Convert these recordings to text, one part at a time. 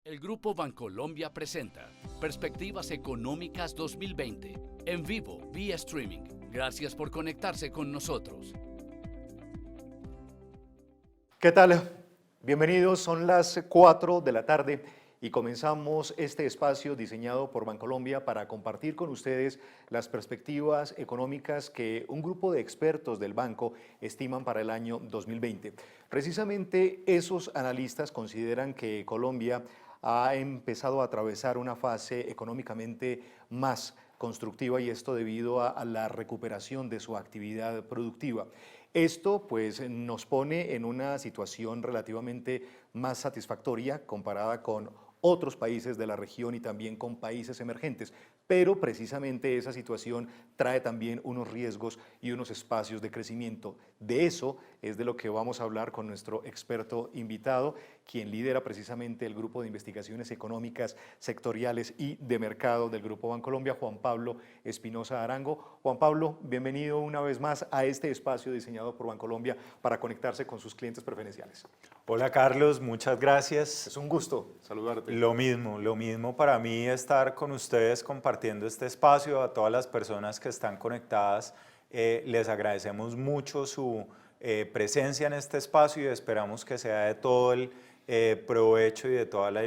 El Grupo Bancolombia presenta Perspectivas Económicas 2020, en vivo, vía streaming. Gracias por conectarse con nosotros. ¿Qué tal? Bienvenidos, son las 4 de la tarde y comenzamos este espacio diseñado por Bancolombia para compartir con ustedes las perspectivas económicas que un grupo de expertos del banco estiman para el año 2020. Precisamente esos analistas consideran que Colombia ha empezado a atravesar una fase económicamente más constructiva y esto debido a la recuperación de su actividad productiva. Esto pues nos pone en una situación relativamente más satisfactoria comparada con otros países de la región y también con países emergentes, pero precisamente esa situación trae también unos riesgos y unos espacios de crecimiento. De eso es de lo que vamos a hablar con nuestro experto invitado, quien lidera precisamente el Grupo de Investigaciones Económicas Sectoriales y de Mercado del Grupo Bancolombia, Juan Pablo Espinosa Arango. Juan Pablo, bienvenido una vez más a este espacio diseñado por Bancolombia para conectarse con sus clientes preferenciales. Hola Carlos, muchas gracias. Es un gusto saludarte. Lo mismo para mí estar con ustedes compartiendo este espacio. A todas las personas que están conectadas, les agradecemos mucho su presencia en este espacio y esperamos que sea de todo el provecho y de toda la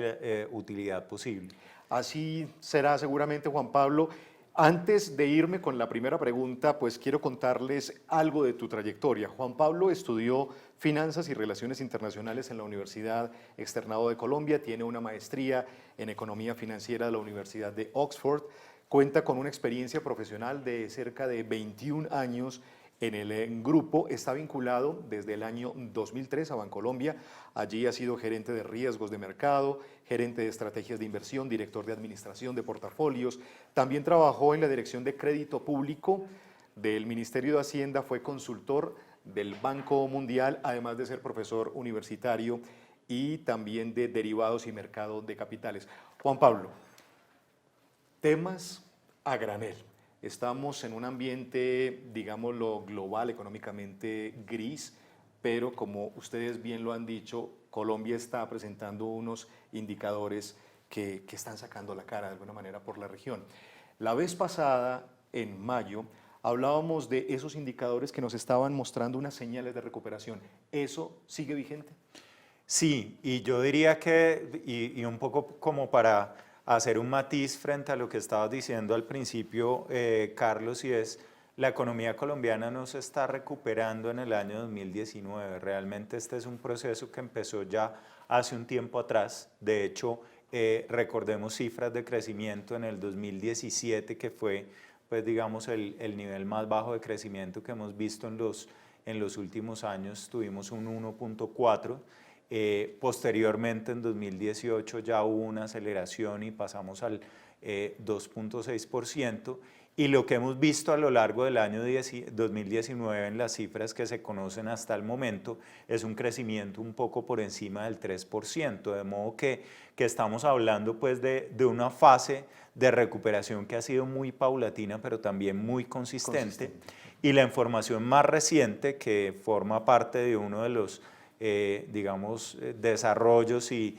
utilidad posible. Así será seguramente, Juan Pablo. Antes de irme con la primera pregunta, pues quiero contarles algo de tu trayectoria. Juan Pablo estudió Finanzas y Relaciones Internacionales en la Universidad Externado de Colombia, tiene una maestría en Economía Financiera de la Universidad de Oxford, cuenta con una experiencia profesional de cerca de 21 años en el grupo, está vinculado desde el año 2003 a Bancolombia, allí ha sido gerente de riesgos de mercado, gerente de estrategias de inversión, director de administración de portafolios, también trabajó en la dirección de crédito público del Ministerio de Hacienda, fue consultor del Banco Mundial, además de ser profesor universitario y también de derivados y mercado de capitales. Juan Pablo, temas a granel. Estamos en un ambiente, digámoslo, global, económicamente gris, pero como ustedes bien lo han dicho, Colombia está presentando unos indicadores que están sacando la cara de alguna manera por la región. La vez pasada, en mayo, hablábamos de esos indicadores que nos estaban mostrando unas señales de recuperación. ¿Eso sigue vigente? Sí, y yo diría que, y un poco como para hacer un matiz frente a lo que estabas diciendo al principio, Carlos, y es la economía colombiana no se está recuperando en el año 2019. Realmente este es un proceso que empezó ya hace un tiempo atrás. De hecho, recordemos cifras de crecimiento en el 2017, que fue, pues digamos, el nivel más bajo de crecimiento que hemos visto en los últimos años. Tuvimos un 1.4. Posteriormente, en 2018 ya hubo una aceleración y pasamos al 2.6%. Y lo que hemos visto a lo largo del año 2019 en las cifras que se conocen hasta el momento es un crecimiento un poco por encima del 3%, de modo que estamos hablando pues de una fase de recuperación que ha sido muy paulatina pero también muy consistente. Y la información más reciente, que forma parte de uno de los digamos, desarrollos y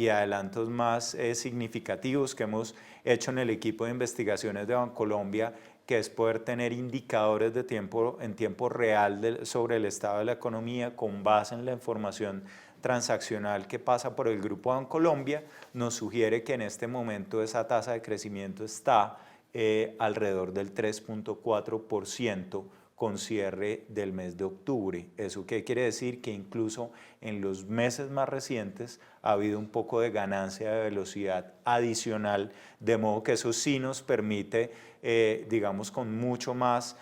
adelantos más significativos que hemos hecho en el equipo de investigaciones de Bancolombia, que es poder tener indicadores en tiempo real sobre el estado de la economía con base en la información transaccional que pasa por el Grupo Bancolombia, nos sugiere que en este momento esa tasa de crecimiento está alrededor del 3.4%, con cierre del mes de octubre. ¿Eso qué quiere decir? Que incluso en los meses más recientes ha habido un poco de ganancia de velocidad adicional, de modo que eso sí nos permite, digamos, con mucho más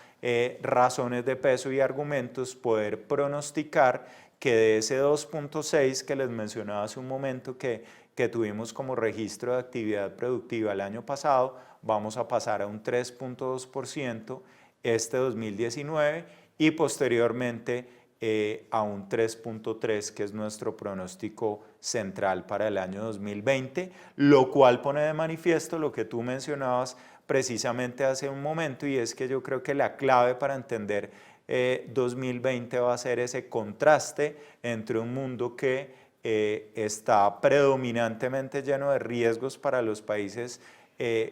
razones de peso y argumentos, poder pronosticar que de ese 2.6 que les mencionaba hace un momento que tuvimos como registro de actividad productiva el año pasado, vamos a pasar a un 3.2%, este 2019 y posteriormente a un 3.3, que es nuestro pronóstico central para el año 2020, lo cual pone de manifiesto lo que tú mencionabas precisamente hace un momento, y es que yo creo que la clave para entender 2020 va a ser ese contraste entre un mundo que está predominantemente lleno de riesgos para los países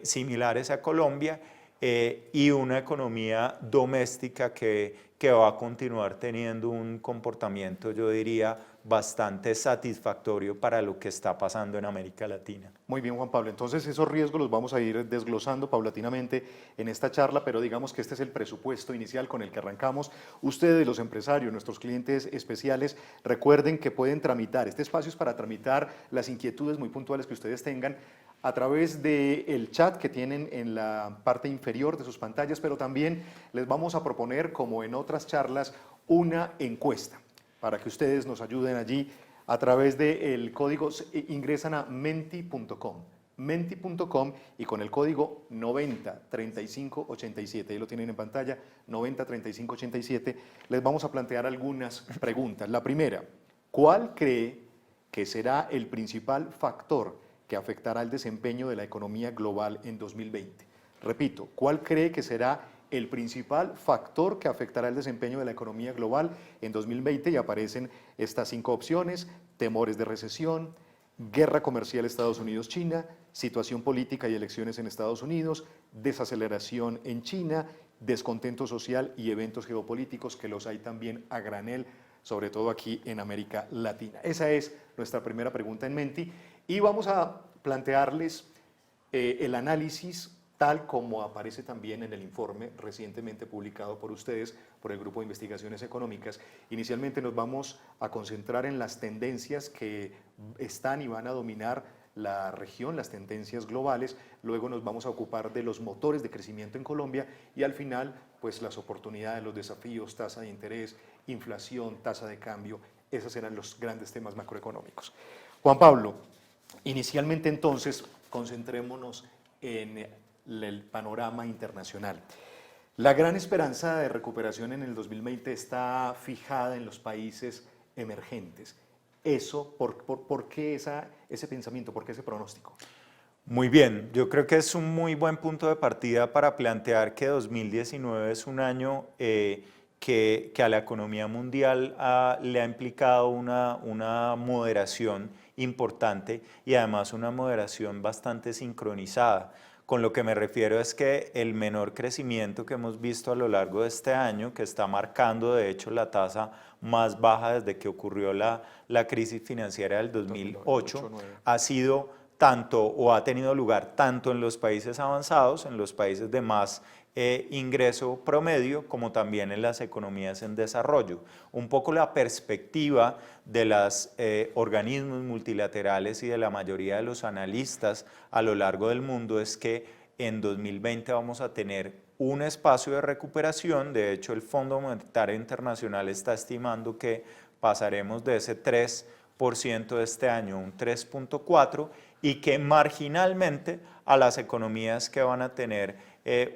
similares a Colombia, y una economía doméstica que va a continuar teniendo un comportamiento, yo diría, bastante satisfactorio para lo que está pasando en América Latina. Muy bien, Juan Pablo. Entonces, esos riesgos los vamos a ir desglosando paulatinamente en esta charla, pero digamos que este es el presupuesto inicial con el que arrancamos. Ustedes, los empresarios, nuestros clientes especiales, recuerden que pueden tramitar. Este espacio es para tramitar las inquietudes muy puntuales que ustedes tengan a través del chat que tienen en la parte inferior de sus pantallas, pero también les vamos a proponer, como en otras charlas, una encuesta para que ustedes nos ayuden allí a través del código. Ingresan a menti.com y con el código 903587, ahí lo tienen en pantalla, 903587, les vamos a plantear algunas preguntas. La primera, ¿cuál cree que será el principal factor que afectará el desempeño de la economía global en 2020? Repito, ¿cuál cree que será el principal factor que afectará el desempeño de la economía global en 2020? Y aparecen estas 5 opciones: temores de recesión, guerra comercial Estados Unidos-China, situación política y elecciones en Estados Unidos, desaceleración en China, descontento social y eventos geopolíticos, que los hay también a granel, sobre todo aquí en América Latina. Esa es nuestra primera pregunta en Menti, y vamos a plantearles el análisis tal como aparece también en el informe recientemente publicado por ustedes, por el Grupo de Investigaciones Económicas. Inicialmente nos vamos a concentrar en las tendencias que están y van a dominar la región, las tendencias globales. Luego nos vamos a ocupar de los motores de crecimiento en Colombia y al final, pues las oportunidades, los desafíos, tasa de interés, inflación, tasa de cambio. Esos serán los grandes temas macroeconómicos. Juan Pablo, inicialmente entonces concentrémonos en el panorama internacional. La gran esperanza de recuperación en el 2020 está fijada en los países emergentes. Eso, ¿por qué ese pensamiento, por qué ese pronóstico? Muy bien, yo creo que es un muy buen punto de partida para plantear que 2019 es un año que a la economía mundial le ha implicado una moderación importante y además una moderación bastante sincronizada. Con lo que me refiero es que el menor crecimiento que hemos visto a lo largo de este año, que está marcando de hecho la tasa más baja desde que ocurrió la crisis financiera del 2008, ha sido tanto o ha tenido lugar tanto en los países avanzados, en los países de más ingreso promedio, como también en las economías en desarrollo. Un poco la perspectiva de los organismos multilaterales y de la mayoría de los analistas a lo largo del mundo es que en 2020 vamos a tener un espacio de recuperación. De hecho, el Fondo Monetario Internacional está estimando que pasaremos de ese 3% de este año a un 3.4%, y que marginalmente a las economías que van a tener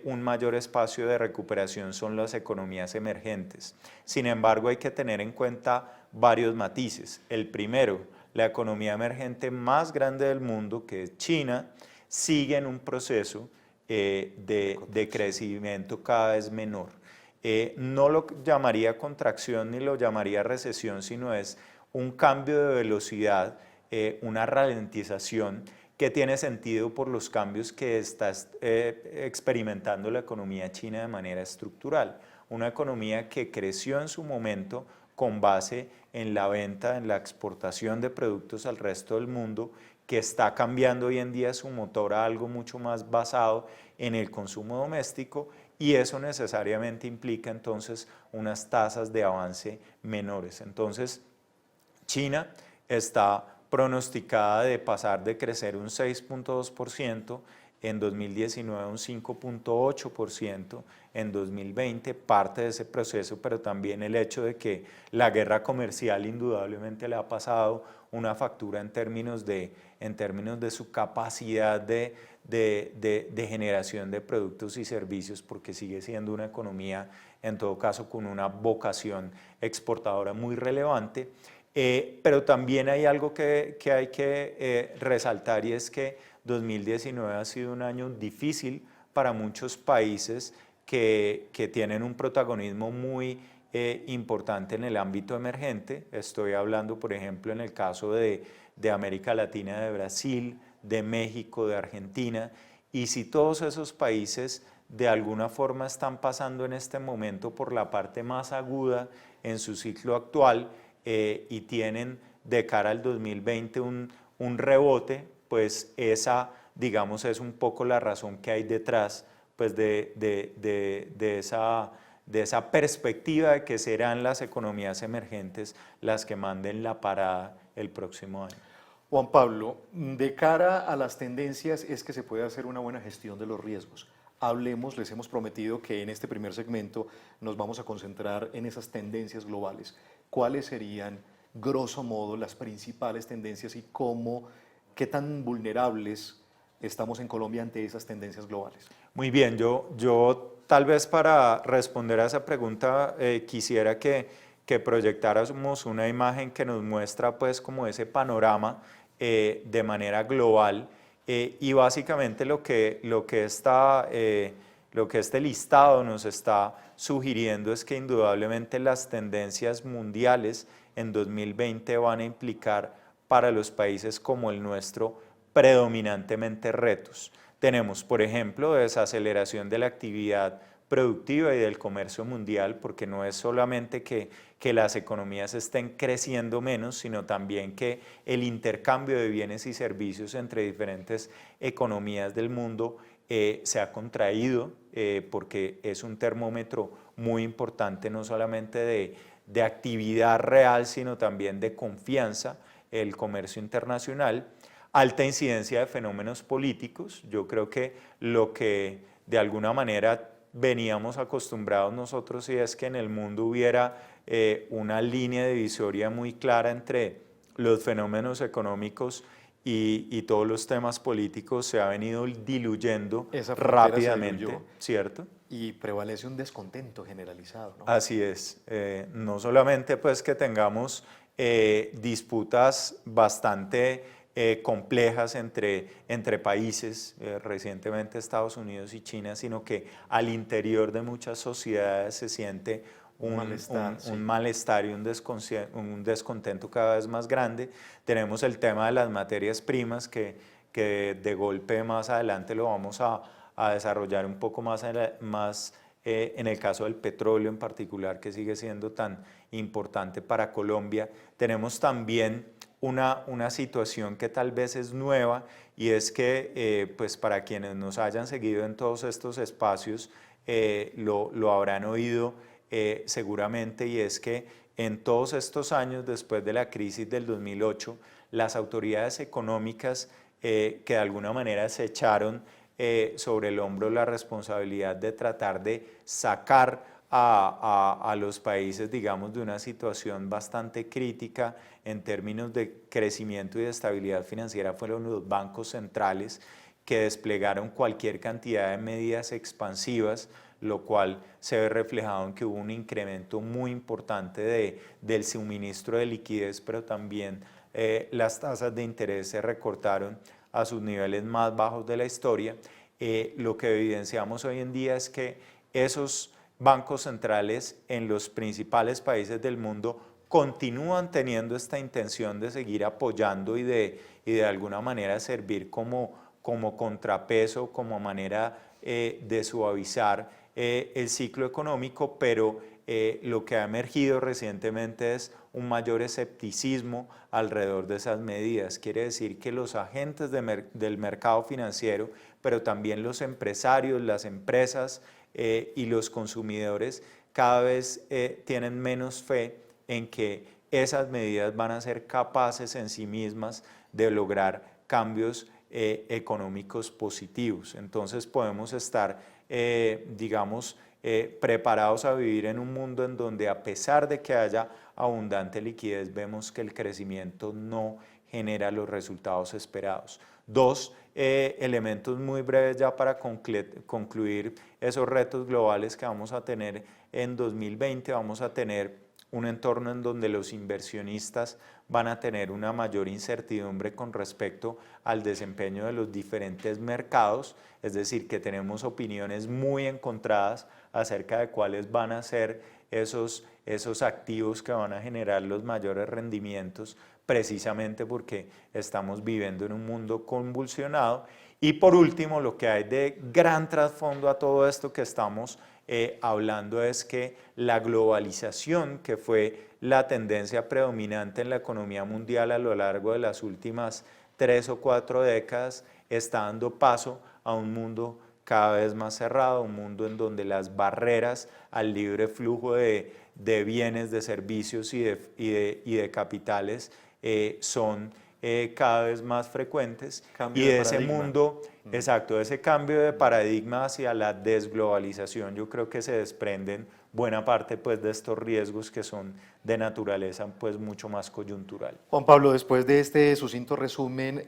un mayor espacio de recuperación son las economías emergentes. Sin embargo, hay que tener en cuenta varios matices. El primero, la economía emergente más grande del mundo, que es China, sigue en un proceso de crecimiento cada vez menor. No lo llamaría contracción ni lo llamaría recesión, sino es un cambio de velocidad, una ralentización que tiene sentido por los cambios que está experimentando la economía china de manera estructural. Una economía que creció en su momento con base en la venta, en la exportación de productos al resto del mundo, que está cambiando hoy en día su motor a algo mucho más basado en el consumo doméstico, y eso necesariamente implica entonces unas tasas de avance menores. Entonces, China está pronosticada de pasar de crecer un 6.2% en 2019 a un 5.8% en 2020, parte de ese proceso, pero también el hecho de que la guerra comercial indudablemente le ha pasado una factura en términos de su capacidad de generación de productos y servicios, porque sigue siendo una economía, en todo caso, con una vocación exportadora muy relevante. Pero también hay algo que hay que resaltar, y es que 2019 ha sido un año difícil para muchos países que tienen un protagonismo muy importante en el ámbito emergente. Estoy hablando, por ejemplo, en el caso de América Latina, de Brasil, de México, de Argentina, y si todos esos países de alguna forma están pasando en este momento por la parte más aguda en su ciclo actual y tienen de cara al 2020 un rebote, pues esa, digamos, es un poco la razón que hay detrás pues de esa perspectiva de que serán las economías emergentes las que manden la parada el próximo año. Juan Pablo, de cara a las tendencias es que se puede hacer una buena gestión de los riesgos. Hablemos, les hemos prometido que en este primer segmento nos vamos a concentrar en esas tendencias globales. ¿Cuáles serían, grosso modo, las principales tendencias y qué tan vulnerables estamos en Colombia ante esas tendencias globales? Muy bien, yo tal vez para responder a esa pregunta quisiera que proyectáramos una imagen que nos muestra pues como ese panorama de manera global y básicamente lo que este listado nos está sugiriendo es que indudablemente las tendencias mundiales en 2020 van a implicar para los países como el nuestro predominantemente retos. Tenemos, por ejemplo, desaceleración de la actividad productiva y del comercio mundial, porque no es solamente que las economías estén creciendo menos, sino también que el intercambio de bienes y servicios entre diferentes economías del mundo se ha contraído, porque es un termómetro muy importante no solamente de actividad real, sino también de confianza, el comercio internacional. Alta incidencia de fenómenos políticos. Yo creo que lo que de alguna manera veníamos acostumbrados nosotros y es que en el mundo hubiera una línea divisoria muy clara entre los fenómenos económicos y todos los temas políticos se ha venido diluyendo rápidamente, ¿cierto? Y prevalece un descontento generalizado, ¿no? Así es. No solamente pues que tengamos disputas bastante complejas entre países, recientemente Estados Unidos y China, sino que al interior de muchas sociedades se siente un malestar y un descontento cada vez más grande. Tenemos el tema de las materias primas que de golpe más adelante lo vamos a desarrollar un poco más en el caso del petróleo en particular, que sigue siendo tan importante para Colombia. Tenemos también una situación que tal vez es nueva y es que pues para quienes nos hayan seguido en todos estos espacios lo habrán oído seguramente, y es que en todos estos años después de la crisis del 2008 las autoridades económicas que de alguna manera se echaron sobre el hombro la responsabilidad de tratar de sacar a los países, digamos, de una situación bastante crítica en términos de crecimiento y de estabilidad financiera, fueron los bancos centrales que desplegaron cualquier cantidad de medidas expansivas, lo cual se ve reflejado en que hubo un incremento muy importante del suministro de liquidez, pero también las tasas de interés se recortaron a sus niveles más bajos de la historia. Lo que evidenciamos hoy en día es que esos bancos centrales en los principales países del mundo continúan teniendo esta intención de seguir apoyando y de alguna manera servir como contrapeso, como manera de suavizar el ciclo económico, pero lo que ha emergido recientemente es un mayor escepticismo alrededor de esas medidas. Quiere decir que los agentes del mercado financiero, pero también los empresarios, las empresas y los consumidores cada vez tienen menos fe en que esas medidas van a ser capaces en sí mismas de lograr cambios económicos positivos. Entonces podemos estar, digamos, preparados a vivir en un mundo en donde, a pesar de que haya abundante liquidez, vemos que el crecimiento no genera los resultados esperados. Dos elementos muy breves ya para concluir esos retos globales que vamos a tener en 2020. Vamos a tener un entorno en donde los inversionistas van a tener una mayor incertidumbre con respecto al desempeño de los diferentes mercados, es decir, que tenemos opiniones muy encontradas acerca de cuáles van a ser esos activos que van a generar los mayores rendimientos, precisamente porque estamos viviendo en un mundo convulsionado. Y por último, lo que hay de gran trasfondo a todo esto que estamos hablando es que la globalización, que fue la tendencia predominante en la economía mundial a lo largo de las últimas 3 o 4 décadas, está dando paso a un mundo cada vez más cerrado, un mundo en donde las barreras al libre flujo de bienes, de servicios y de capitales son cada vez más frecuentes. Cambio y de de ese paradigma. mundo, exacto, de ese cambio de paradigma hacia la desglobalización, yo creo que se desprenden buena parte pues, de estos riesgos que son de naturaleza pues, mucho más coyuntural. Juan Pablo, después de este sucinto resumen,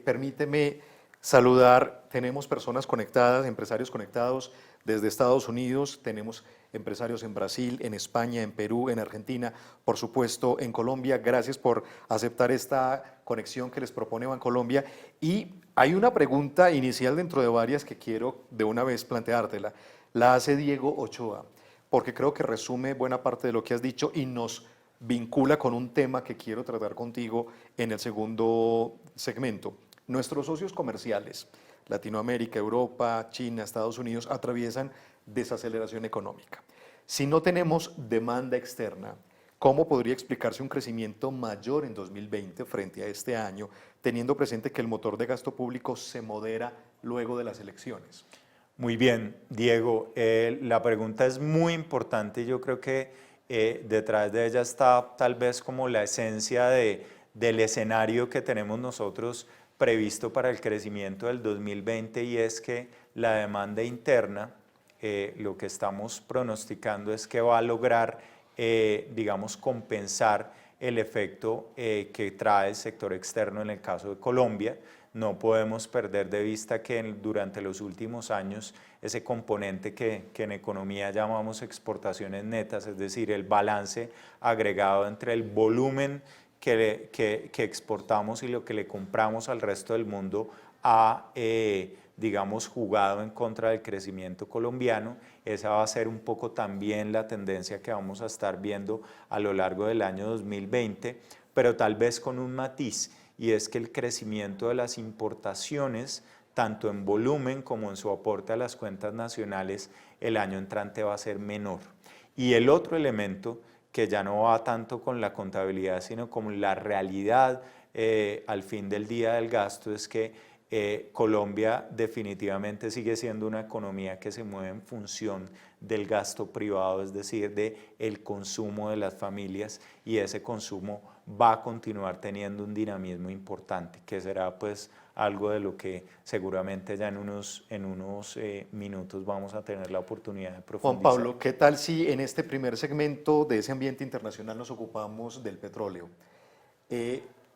permíteme saludar, tenemos personas conectadas, empresarios conectados desde Estados Unidos, tenemos empresarios en Brasil, en España, en Perú, en Argentina, por supuesto en Colombia. Gracias por aceptar esta conexión que les propone Bancolombia. Y hay una pregunta inicial dentro de varias que quiero de una vez planteártela. La hace Diego Ochoa, porque creo que resume buena parte de lo que has dicho y nos vincula con un tema que quiero tratar contigo en el segundo segmento. Nuestros socios comerciales, Latinoamérica, Europa, China, Estados Unidos, atraviesan desaceleración económica. Si no tenemos demanda externa, ¿cómo podría explicarse un crecimiento mayor en 2020 frente a este año, teniendo presente que el motor de gasto público se modera luego de las elecciones? Muy bien, Diego, la pregunta es muy importante y yo creo que detrás de ella está tal vez como la esencia del escenario que tenemos nosotros previsto para el crecimiento del 2020, y es que la demanda interna, lo que estamos pronosticando es que va a lograr, digamos, compensar el efecto que trae el sector externo en el caso de Colombia. No podemos perder de vista que durante los últimos años ese componente que en economía llamamos exportaciones netas, es decir, el balance agregado entre el volumen que exportamos y lo que le compramos al resto del mundo, ha, digamos, jugado en contra del crecimiento colombiano. Esa va a ser un poco también la tendencia que vamos a estar viendo a lo largo del año 2020, pero tal vez con un matiz, y es que el crecimiento de las importaciones, tanto en volumen como en su aporte a las cuentas nacionales, el año entrante va a ser menor. Y el otro elemento, que ya no va tanto con la contabilidad, sino con la realidad al fin del día del gasto, es que Colombia definitivamente sigue siendo una economía que se mueve en función del gasto privado, es decir, del consumo de las familias, y ese consumo va a continuar teniendo un dinamismo importante, que será pues algo de lo que seguramente ya en unos minutos vamos a tener la oportunidad de profundizar. Juan Pablo, ¿qué tal si en este primer segmento de ese ambiente internacional nos ocupamos del petróleo?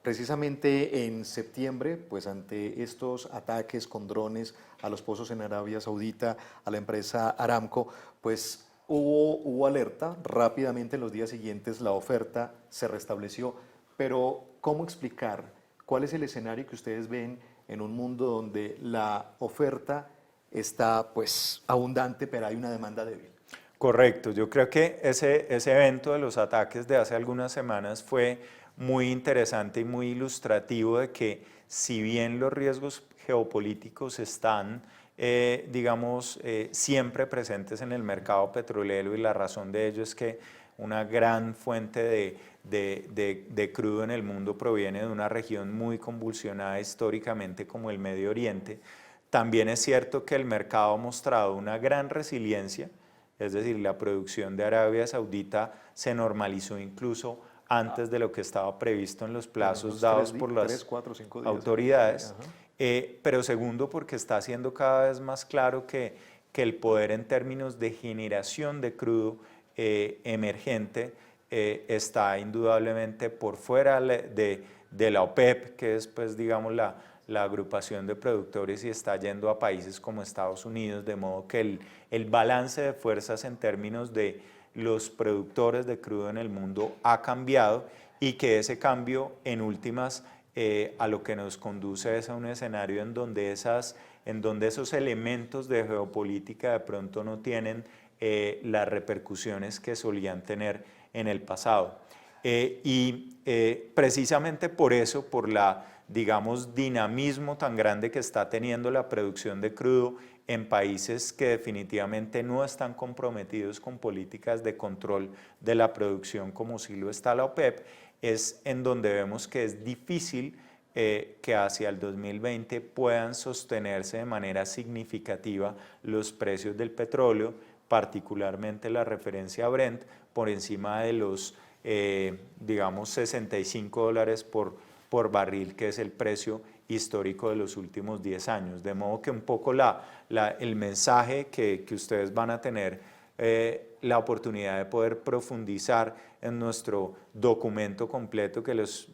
Precisamente en septiembre, pues ante estos ataques con drones a los pozos en Arabia Saudita, a la empresa Aramco, pues hubo alerta, rápidamente en los días siguientes la oferta se restableció, pero ¿cómo explicar cuál es el escenario que ustedes ven en un mundo donde la oferta está pues abundante, pero hay una demanda débil? Correcto, yo creo que ese evento de los ataques de hace algunas semanas fue muy interesante y muy ilustrativo de que, si bien los riesgos geopolíticos están, digamos, siempre presentes en el mercado petrolero, y la razón de ello es que una gran fuente de crudo en el mundo proviene de una región muy convulsionada históricamente como el Medio Oriente, también es cierto que el mercado ha mostrado una gran resiliencia, es decir, la producción de Arabia Saudita se normalizó incluso antes de lo que estaba previsto en los plazos dados por las 4, 5 días, autoridades, pero segundo, porque está siendo cada vez más claro que el poder en términos de generación de crudo emergente está indudablemente por fuera de la OPEP, que es pues digamos la agrupación de productores, y está yendo a países como Estados Unidos, de modo que el balance de fuerzas en términos de los productores de crudo en el mundo ha cambiado, y que ese cambio en últimas a lo que nos conduce es a un escenario en donde esos elementos de geopolítica de pronto no tienen las repercusiones que solían tener en el pasado. Precisamente por eso, por la, digamos, dinamismo tan grande que está teniendo la producción de crudo en países que definitivamente no están comprometidos con políticas de control de la producción como sí lo está la OPEP, es en donde vemos que es difícil que hacia el 2020 puedan sostenerse de manera significativa los precios del petróleo, particularmente la referencia Brent, por encima de los, digamos, $65 por barril, que es el precio histórico de los últimos 10 años. De modo que un poco el mensaje que ustedes van a tener la oportunidad de poder profundizar en nuestro documento completo, que los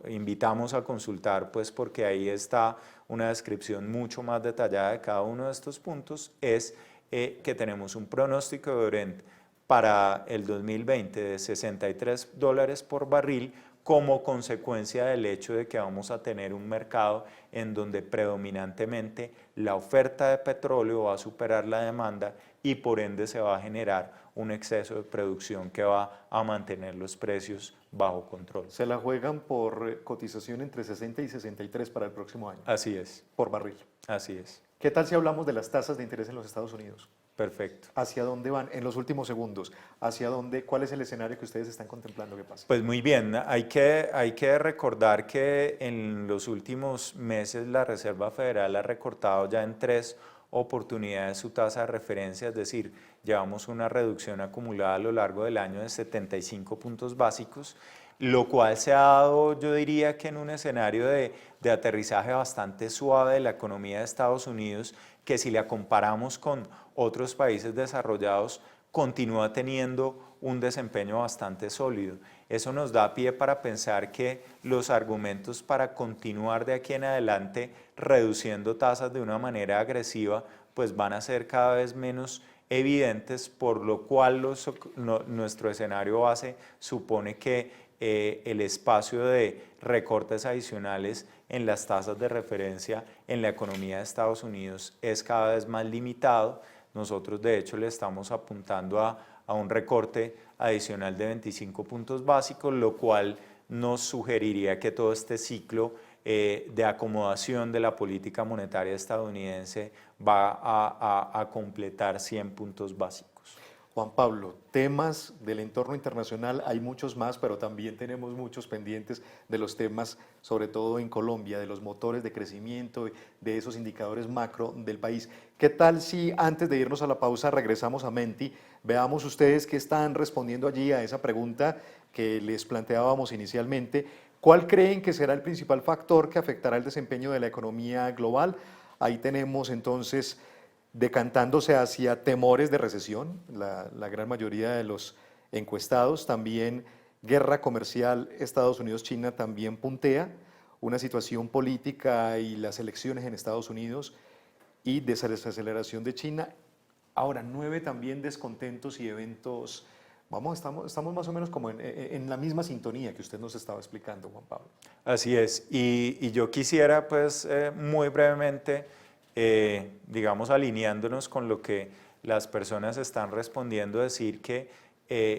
invitamos a consultar, pues porque ahí está una descripción mucho más detallada de cada uno de estos puntos, es que tenemos un pronóstico de Brent para el 2020 de $63 por barril, como consecuencia del hecho de que vamos a tener un mercado en donde predominantemente la oferta de petróleo va a superar la demanda y por ende se va a generar un exceso de producción que va a mantener los precios bajo control. Se la juegan por cotización entre 60 y 63 para el próximo año. Así es. Por barril. Así es. ¿Qué tal si hablamos de las tasas de interés en los Estados Unidos? Perfecto. ¿Hacia dónde van en los últimos segundos? ¿Hacia dónde? ¿Cuál es el escenario que ustedes están contemplando que pase? Pues muy bien, hay que recordar que en los últimos meses la Reserva Federal ha recortado ya en 3 oportunidades su tasa de referencia, es decir, llevamos una reducción acumulada a lo largo del año de 75 puntos básicos, lo cual se ha dado, yo diría que en un escenario de aterrizaje bastante suave de la economía de Estados Unidos, que si la comparamos con otros países desarrollados, continúa teniendo un desempeño bastante sólido. Eso nos da pie para pensar que los argumentos para continuar de aquí en adelante reduciendo tasas de una manera agresiva, pues van a ser cada vez menos evidentes, por lo cual nuestro escenario base supone que el espacio de recortes adicionales en las tasas de referencia en la economía de Estados Unidos es cada vez más limitado. Nosotros de hecho le estamos apuntando a un recorte adicional de 25 puntos básicos, lo cual nos sugeriría que todo este ciclo de acomodación de la política monetaria estadounidense va a completar 100 puntos básicos. Juan Pablo, temas del entorno internacional hay muchos más, pero también tenemos muchos pendientes de los temas, sobre todo en Colombia, de los motores de crecimiento, de esos indicadores macro del país. ¿Qué tal si antes de irnos a la pausa regresamos a Menti? Veamos ustedes qué están respondiendo allí a esa pregunta que les planteábamos inicialmente. ¿Cuál creen que será el principal factor que afectará el desempeño de la economía global? Ahí tenemos entonces decantándose hacia temores de recesión, la gran mayoría de los encuestados, también guerra comercial Estados Unidos-China también puntea, una situación política y las elecciones en Estados Unidos y desaceleración de China. Ahora, 9 también descontentos y eventos. Estamos más o menos como en la misma sintonía que usted nos estaba explicando, Juan Pablo. Así es, y yo quisiera pues muy brevemente, digamos alineándonos con lo que las personas están respondiendo, decir que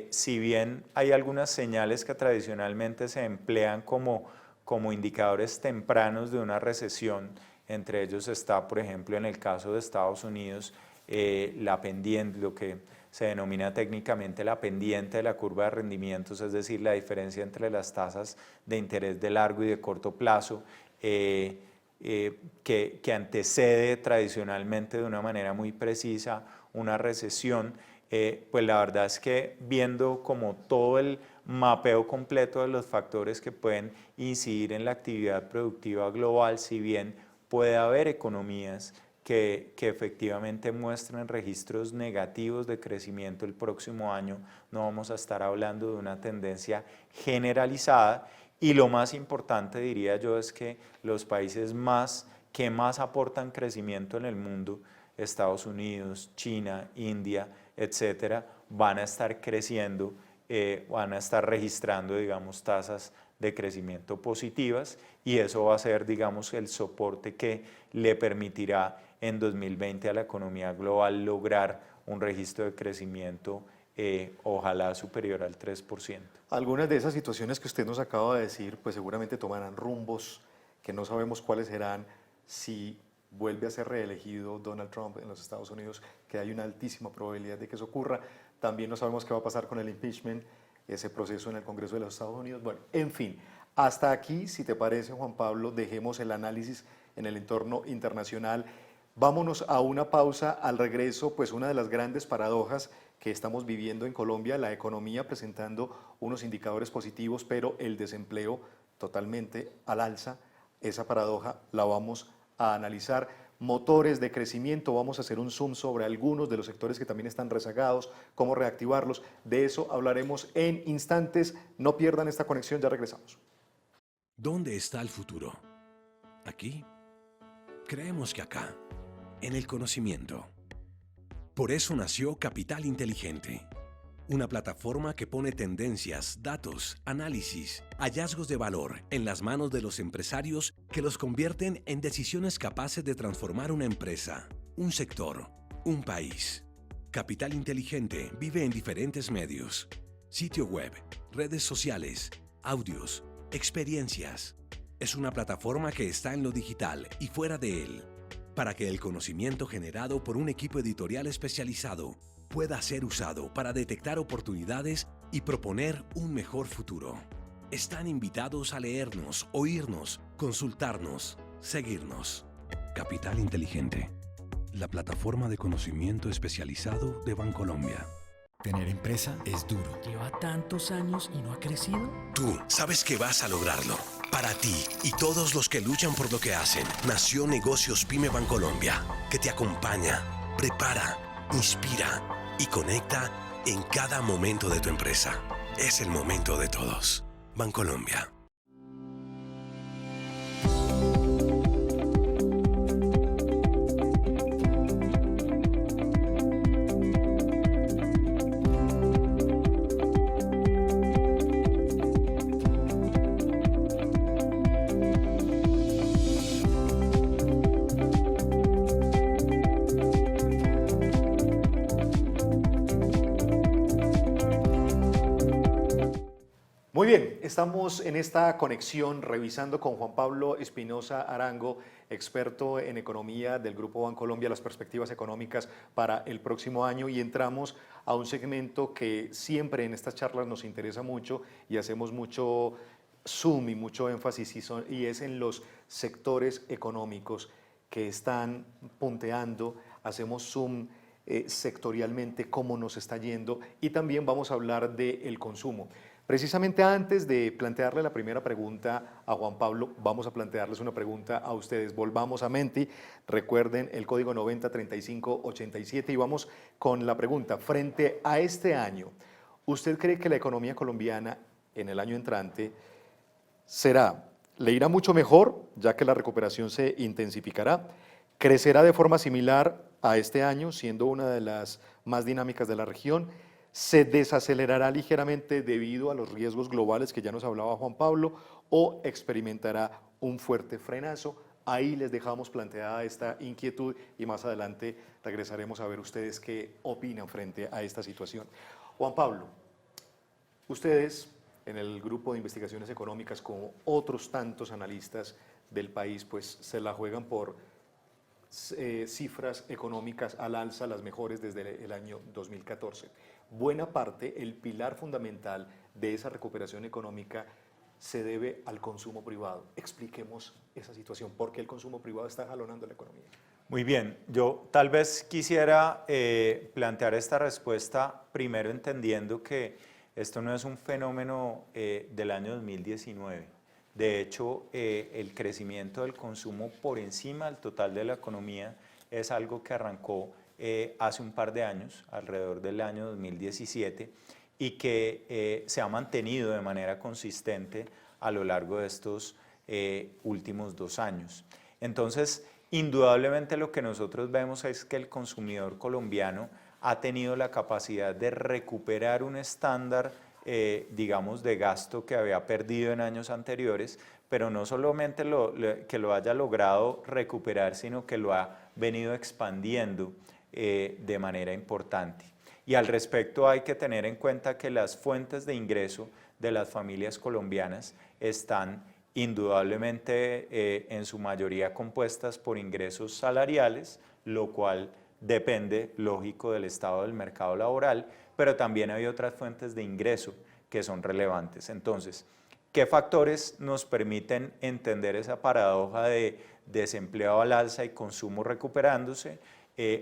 si bien hay algunas señales que tradicionalmente se emplean como indicadores tempranos de una recesión, entre ellos está, por ejemplo, en el caso de Estados Unidos, la pendiente, lo que se denomina técnicamente la pendiente de la curva de rendimientos, es decir, la diferencia entre las tasas de interés de largo y de corto plazo, que antecede tradicionalmente de una manera muy precisa una recesión, pues la verdad es que viendo como todo el mapeo completo de los factores que pueden incidir en la actividad productiva global, si bien puede haber economías que efectivamente muestren registros negativos de crecimiento el próximo año, no vamos a estar hablando de una tendencia generalizada. Y lo más importante, diría yo, es que los países que más aportan crecimiento en el mundo, Estados Unidos, China, India, etcétera, van a estar creciendo, van a estar registrando, digamos, tasas de crecimiento positivas, y eso va a ser, digamos, el soporte que le permitirá en 2020 a la economía global lograr un registro de crecimiento ojalá superior al 3%. Algunas de esas situaciones que usted nos acaba de decir, pues seguramente tomarán rumbos que no sabemos cuáles serán si vuelve a ser reelegido Donald Trump en los Estados Unidos, que hay una altísima probabilidad de que eso ocurra. También no sabemos qué va a pasar con el impeachment, ese proceso en el Congreso de los Estados Unidos. Bueno, en fin, hasta aquí, si te parece, Juan Pablo, dejemos el análisis en el entorno internacional. Vámonos a una pausa. Al regreso, pues una de las grandes paradojas que estamos viviendo en Colombia, la economía presentando unos indicadores positivos, pero el desempleo totalmente al alza. Esa paradoja la vamos a analizar. Motores de crecimiento, vamos a hacer un zoom sobre algunos de los sectores que también están rezagados, cómo reactivarlos. De eso hablaremos en instantes. No pierdan esta conexión, ya regresamos. ¿Dónde está el futuro? ¿Aquí? Creemos que acá, en el conocimiento. Por eso nació Capital Inteligente, una plataforma que pone tendencias, datos, análisis, hallazgos de valor en las manos de los empresarios que los convierten en decisiones capaces de transformar una empresa, un sector, un país. Capital Inteligente vive en diferentes medios: sitio web, redes sociales, audios, experiencias. Es una plataforma que está en lo digital y fuera de él, para que el conocimiento generado por un equipo editorial especializado pueda ser usado para detectar oportunidades y proponer un mejor futuro. Están invitados a leernos, oírnos, consultarnos, seguirnos. Capital Inteligente, la plataforma de conocimiento especializado de Bancolombia. Tener empresa es duro. ¿Lleva tantos años y no ha crecido? Tú sabes que vas a lograrlo. Para ti y todos los que luchan por lo que hacen, nació Negocios Pyme Bancolombia, que te acompaña, prepara, inspira y conecta en cada momento de tu empresa. Es el momento de todos. Bancolombia. Muy bien, estamos en esta conexión revisando con Juan Pablo Espinosa Arango, experto en economía del Grupo Bancolombia, las perspectivas económicas para el próximo año, y entramos a un segmento que siempre en estas charlas nos interesa mucho y hacemos mucho zoom y mucho énfasis, y es en los sectores económicos que están punteando. Hacemos zoom sectorialmente cómo nos está yendo, y también vamos a hablar del consumo. Precisamente antes de plantearle la primera pregunta a Juan Pablo, vamos a plantearles una pregunta a ustedes. Volvamos a Menti, recuerden el código 903587, y vamos con la pregunta. Frente a este año, ¿usted cree que la economía colombiana en el año entrante le irá mucho mejor, ya que la recuperación se intensificará? ¿Crecerá de forma similar a este año, siendo una de las más dinámicas de la región? ¿Se desacelerará ligeramente debido a los riesgos globales que ya nos hablaba Juan Pablo, o experimentará un fuerte frenazo? Ahí les dejamos planteada esta inquietud y más adelante regresaremos a ver ustedes qué opinan frente a esta situación. Juan Pablo, ustedes en el Grupo de Investigaciones Económicas, como otros tantos analistas del país, pues se la juegan por cifras económicas al alza, las mejores desde el año 2014. Buena parte, el pilar fundamental de esa recuperación económica se debe al consumo privado. Expliquemos esa situación, ¿por qué el consumo privado está jalonando la economía? Muy bien, yo tal vez quisiera plantear esta respuesta primero entendiendo que esto no es un fenómeno del año 2019. De hecho, el crecimiento del consumo por encima del total de la economía es algo que arrancó hace un par de años, alrededor del año 2017, y que se ha mantenido de manera consistente a lo largo de estos últimos 2 años. Entonces, indudablemente lo que nosotros vemos es que el consumidor colombiano ha tenido la capacidad de recuperar un estándar, digamos, de gasto que había perdido en años anteriores, pero no solamente que lo haya logrado recuperar, sino que lo ha venido expandiendo de manera importante. Y al respecto hay que tener en cuenta que las fuentes de ingreso de las familias colombianas están indudablemente en su mayoría compuestas por ingresos salariales, lo cual depende, lógico, del estado del mercado laboral, pero también hay otras fuentes de ingreso que son relevantes. Entonces, ¿qué factores nos permiten entender esa paradoja de desempleo al alza y consumo recuperándose?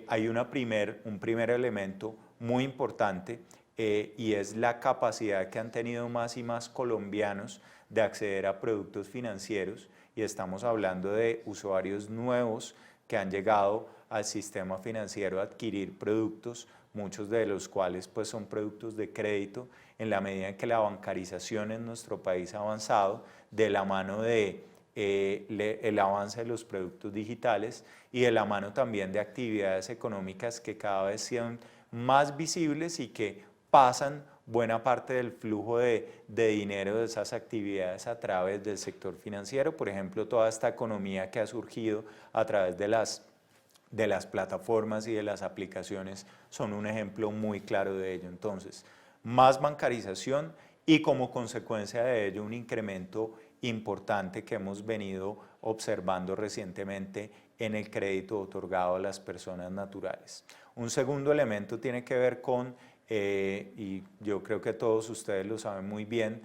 Hay un primer elemento muy importante y es la capacidad que han tenido más y más colombianos de acceder a productos financieros, y estamos hablando de usuarios nuevos que han llegado al sistema financiero a adquirir productos, muchos de los cuales pues son productos de crédito, en la medida en que la bancarización en nuestro país ha avanzado de la mano de el avance de los productos digitales y de la mano también de actividades económicas que cada vez sean más visibles y que pasan buena parte del flujo de dinero de esas actividades a través del sector financiero. Por ejemplo, toda esta economía que ha surgido a través de las plataformas y de las aplicaciones son un ejemplo muy claro de ello. Entonces, más bancarización y como consecuencia de ello un incremento importante que hemos venido observando recientemente en el crédito otorgado a las personas naturales. Un segundo elemento tiene que ver con, y yo creo que todos ustedes lo saben muy bien,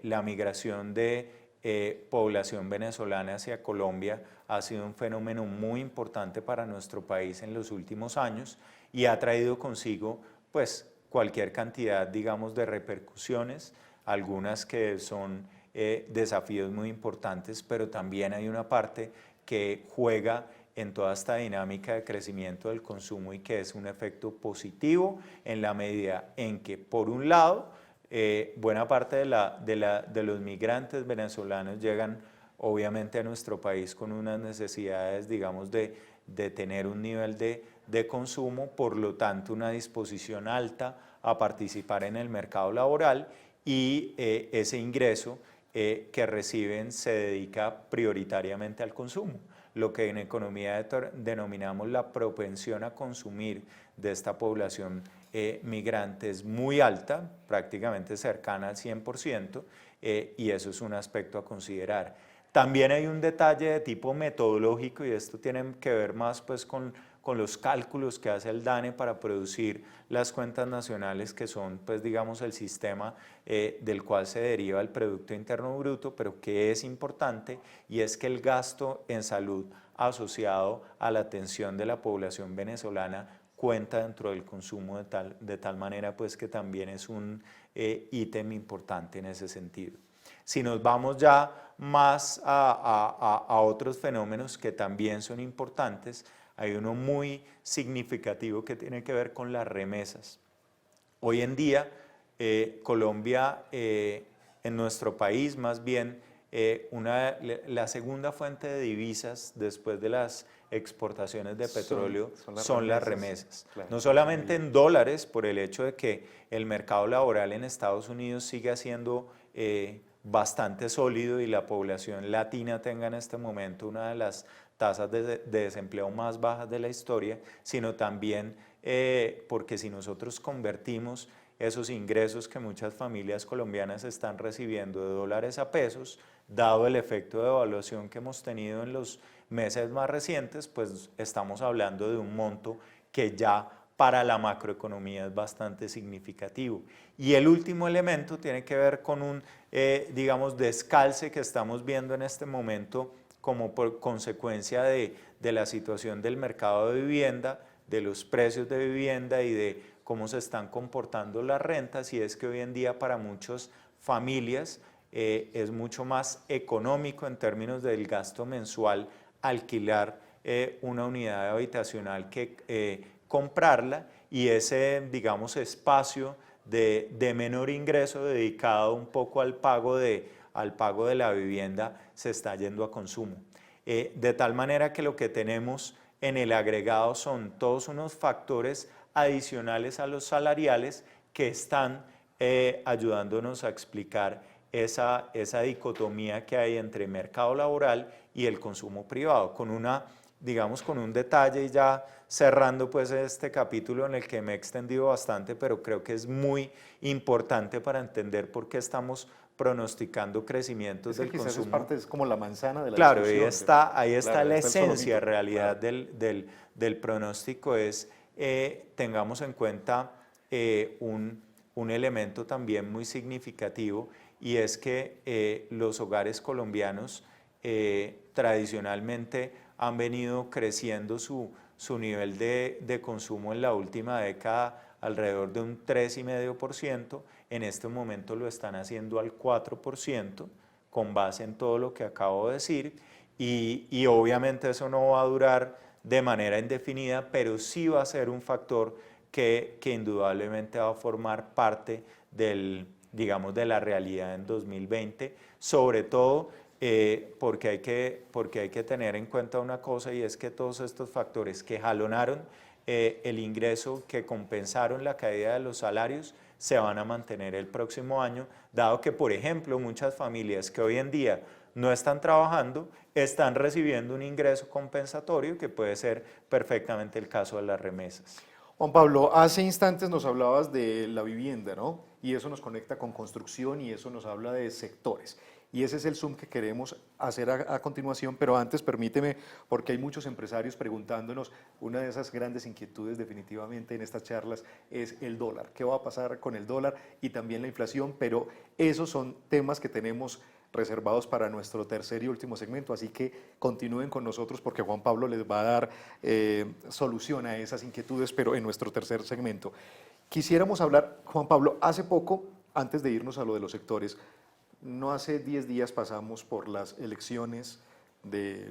la migración de población venezolana hacia Colombia ha sido un fenómeno muy importante para nuestro país en los últimos años y ha traído consigo pues cualquier cantidad, digamos, de repercusiones, algunas que son desafíos muy importantes, pero también hay una parte que juega en toda esta dinámica de crecimiento del consumo y que es un efecto positivo en la medida en que, por un lado, buena parte de los migrantes venezolanos llegan obviamente a nuestro país con unas necesidades, digamos, de tener un nivel de consumo, por lo tanto una disposición alta a participar en el mercado laboral y ese ingreso que reciben se dedica prioritariamente al consumo. Lo que en economía denominamos la propensión a consumir de esta población migrante es muy alta, prácticamente cercana al 100%, y eso es un aspecto a considerar. También hay un detalle de tipo metodológico y esto tiene que ver más pues con los cálculos que hace el DANE para producir las cuentas nacionales que son pues digamos el sistema del cual se deriva el Producto Interno Bruto, pero que es importante y es que el gasto en salud asociado a la atención de la población venezolana cuenta dentro del consumo de tal manera pues que también es un ítem importante en ese sentido. Si nos vamos ya más a otros fenómenos que también son importantes, hay uno muy significativo que tiene que ver con las remesas. Hoy en día, Colombia, en nuestro país más bien, la segunda fuente de divisas después de las exportaciones de petróleo son las remesas. Claro. No solamente en dólares, por el hecho de que el mercado laboral en Estados Unidos sigue siendo bastante sólido y la población latina tenga en este momento una de las tasas de desempleo más bajas de la historia, sino también porque si nosotros convertimos esos ingresos que muchas familias colombianas están recibiendo de dólares a pesos, dado el efecto de devaluación que hemos tenido en los meses más recientes, pues estamos hablando de un monto que ya para la macroeconomía es bastante significativo. Y el último elemento tiene que ver con un, digamos, descalce que estamos viendo en este momento como por consecuencia de la situación del mercado de vivienda, de los precios de vivienda y de cómo se están comportando las rentas, y es que hoy en día para muchas familias es mucho más económico en términos del gasto mensual alquilar una unidad habitacional que comprarla, y ese, digamos, espacio de menor ingreso dedicado un poco al pago de la vivienda se está yendo a consumo. De tal manera que lo que tenemos en el agregado son todos unos factores adicionales a los salariales que están ayudándonos a explicar esa dicotomía que hay entre mercado laboral y el consumo privado, con una digamos con un detalle y ya cerrando pues este capítulo en el que me he extendido bastante, pero creo que es muy importante para entender por qué estamos pronosticando crecimientos Es que del quizás consumo. es parte, es como la manzana de la Claro, discusión. ahí está Claro, la está el esencia en solomito. realidad Claro. del pronóstico, es tengamos en cuenta un elemento también muy significativo, y es que los hogares colombianos tradicionalmente han venido creciendo su nivel de consumo en la última década alrededor de un 3,5%, en este momento lo están haciendo al 4%, con base en todo lo que acabo de decir, y obviamente eso no va a durar de manera indefinida, pero sí va a ser un factor que indudablemente va a formar parte digamos, de la realidad en 2020, sobre todo porque hay que tener en cuenta una cosa, y es que todos estos factores que jalonaron el ingreso, que compensaron la caída de los salarios, se van a mantener el próximo año, dado que, por ejemplo, muchas familias que hoy en día no están trabajando, están recibiendo un ingreso compensatorio, que puede ser perfectamente el caso de las remesas. Juan Pablo, hace instantes nos hablabas de la vivienda, ¿no? Y eso nos conecta con construcción y eso nos habla de sectores. Y ese es el zoom que queremos hacer a continuación, pero antes permíteme, porque hay muchos empresarios preguntándonos, una de esas grandes inquietudes definitivamente en estas charlas es el dólar. ¿Qué va a pasar con el dólar y también la inflación? Pero esos son temas que tenemos reservados para nuestro tercer y último segmento, así que continúen con nosotros porque Juan Pablo les va a dar solución a esas inquietudes, pero en nuestro tercer segmento. Quisiéramos hablar, Juan Pablo, hace poco, antes de irnos a lo de los sectores, no hace 10 días pasamos por las elecciones de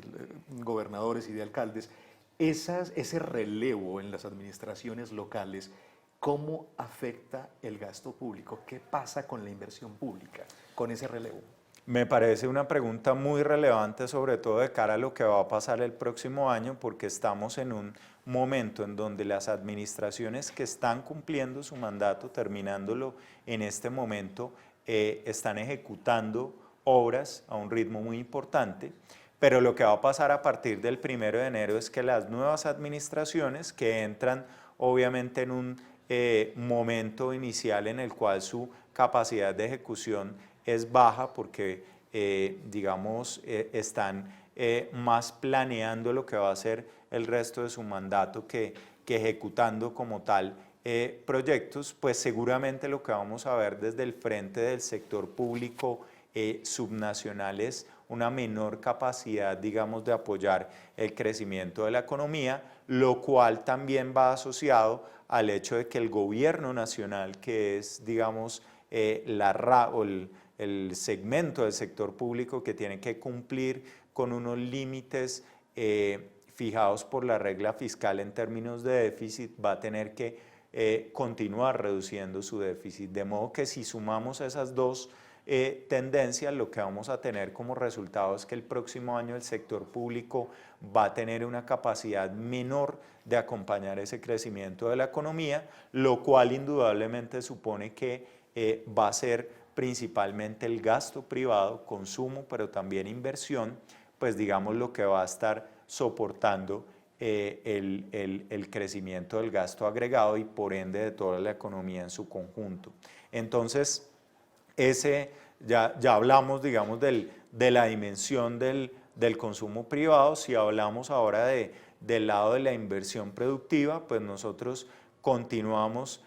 gobernadores y de alcaldes. Ese relevo en las administraciones locales, ¿cómo afecta el gasto público? ¿Qué pasa con la inversión pública con ese relevo? Me parece una pregunta muy relevante, sobre todo de cara a lo que va a pasar el próximo año, porque estamos en un momento en donde las administraciones que están cumpliendo su mandato, terminándolo en este momento, están ejecutando obras a un ritmo muy importante, pero lo que va a pasar a partir del 1 de enero es que las nuevas administraciones que entran obviamente en un momento inicial en el cual su capacidad de ejecución es baja, porque digamos están más planeando lo que va a ser el resto de su mandato que ejecutando como tal proyectos, pues seguramente lo que vamos a ver desde el frente del sector público subnacional es una menor capacidad, digamos, de apoyar el crecimiento de la economía, lo cual también va asociado al hecho de que el gobierno nacional, que es, digamos, el segmento del sector público que tiene que cumplir con unos límites fijados por la regla fiscal en términos de déficit, va a tener que continuar reduciendo su déficit. De modo que si sumamos esas dos tendencias, lo que vamos a tener como resultado es que el próximo año el sector público va a tener una capacidad menor de acompañar ese crecimiento de la economía, lo cual indudablemente supone que va a ser principalmente el gasto privado, consumo, pero también inversión, pues digamos lo que va a estar soportando el crecimiento del gasto agregado y por ende de toda la economía en su conjunto. Entonces, ya hablamos, digamos, de la dimensión del consumo privado. Si hablamos ahora del lado de la inversión productiva, pues nosotros continuamos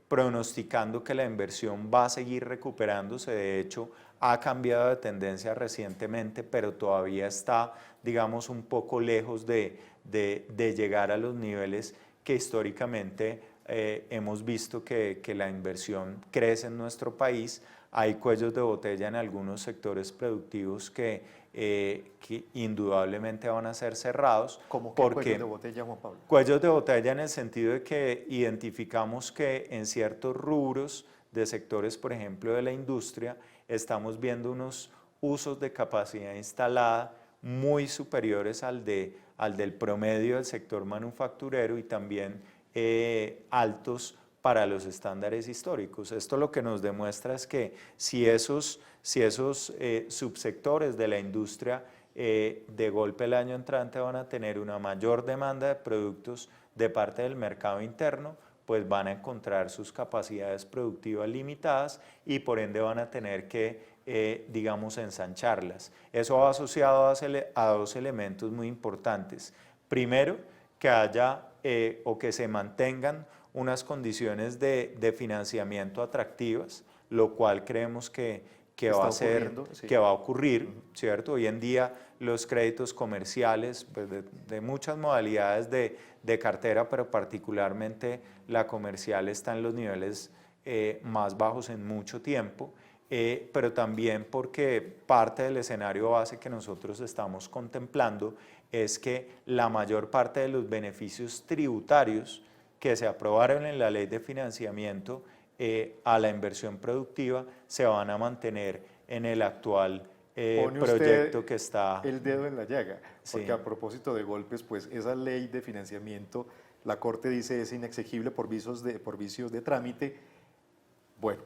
pronosticando que la inversión va a seguir recuperándose. De hecho, ha cambiado de tendencia recientemente, pero todavía está, digamos, un poco lejos de llegar a los niveles que históricamente hemos visto que la inversión crece en nuestro país. Hay cuellos de botella en algunos sectores productivos que indudablemente van a ser cerrados. ¿Cómo qué cuellos de botella, Juan Pablo? Cuellos de botella en el sentido de que identificamos que en ciertos rubros de sectores, por ejemplo, de la industria, estamos viendo unos usos de capacidad instalada muy superiores al del promedio del sector manufacturero y también altos para los estándares históricos. Esto lo que nos demuestra es que si esos subsectores de la industria de golpe el año entrante van a tener una mayor demanda de productos de parte del mercado interno, pues van a encontrar sus capacidades productivas limitadas y por ende van a tener que, digamos, ensancharlas. Eso va asociado a dos elementos muy importantes. Primero, que haya o que se mantengan unas condiciones de financiamiento atractivas, lo cual creemos que va a ocurrir, ¿cierto? Hoy en día los créditos comerciales, pues de muchas modalidades de cartera, pero particularmente la comercial está en los niveles más bajos en mucho tiempo, pero también porque parte del escenario base que nosotros estamos contemplando es que la mayor parte de los beneficios tributarios que se aprobaron en la ley de financiamiento a la inversión productiva se van a mantener en el actual proyecto que está. El dedo en la llaga, porque Sí. a propósito de golpes, pues esa ley de financiamiento, la Corte dice es inexequible por vicios de trámite. Bueno,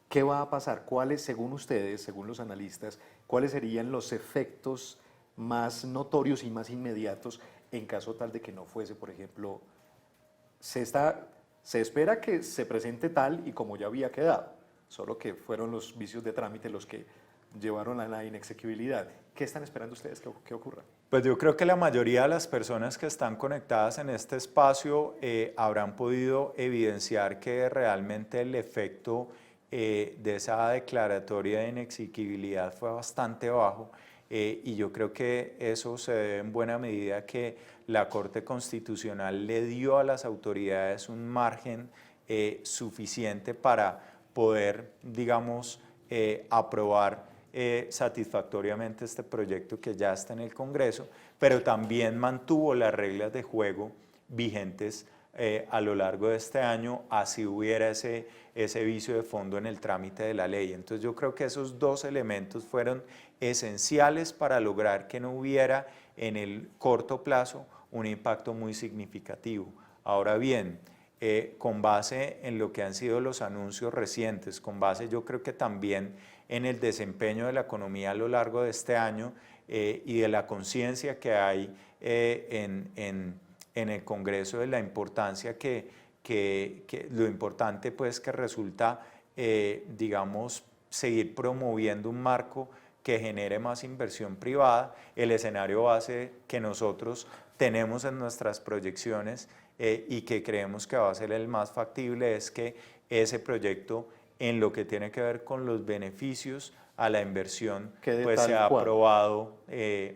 ¿qué va a pasar? ¿Cuáles, según ustedes, según los analistas, cuáles serían los efectos más notorios y más inmediatos en caso tal de que no fuese, por ejemplo, se espera que se presente tal y como ya había quedado, solo que fueron los vicios de trámite los que llevaron a la inexequibilidad? ¿Qué están esperando ustedes que ocurra? Pues yo creo que la mayoría de las personas que están conectadas en este espacio habrán podido evidenciar que realmente el efecto de esa declaratoria de inexequibilidad fue bastante bajo. Y yo creo que eso se debe en buena medida a que la Corte Constitucional le dio a las autoridades un margen suficiente para poder, digamos, aprobar satisfactoriamente este proyecto que ya está en el Congreso, pero también mantuvo las reglas de juego vigentes a lo largo de este año, así hubiera ese vicio de fondo en el trámite de la ley. Entonces yo creo que esos dos elementos fueron esenciales para lograr que no hubiera en el corto plazo un impacto muy significativo. Ahora bien, con base en lo que han sido los anuncios recientes, con base yo creo que también en el desempeño de la economía a lo largo de este año y de la conciencia que hay en el Congreso de la importancia lo importante pues que resulta, digamos, seguir promoviendo un marco que genere más inversión privada. El escenario base que nosotros tenemos en nuestras proyecciones y que creemos que va a ser el más factible es que ese proyecto, en lo que tiene que ver con los beneficios a la inversión, pues se ha aprobado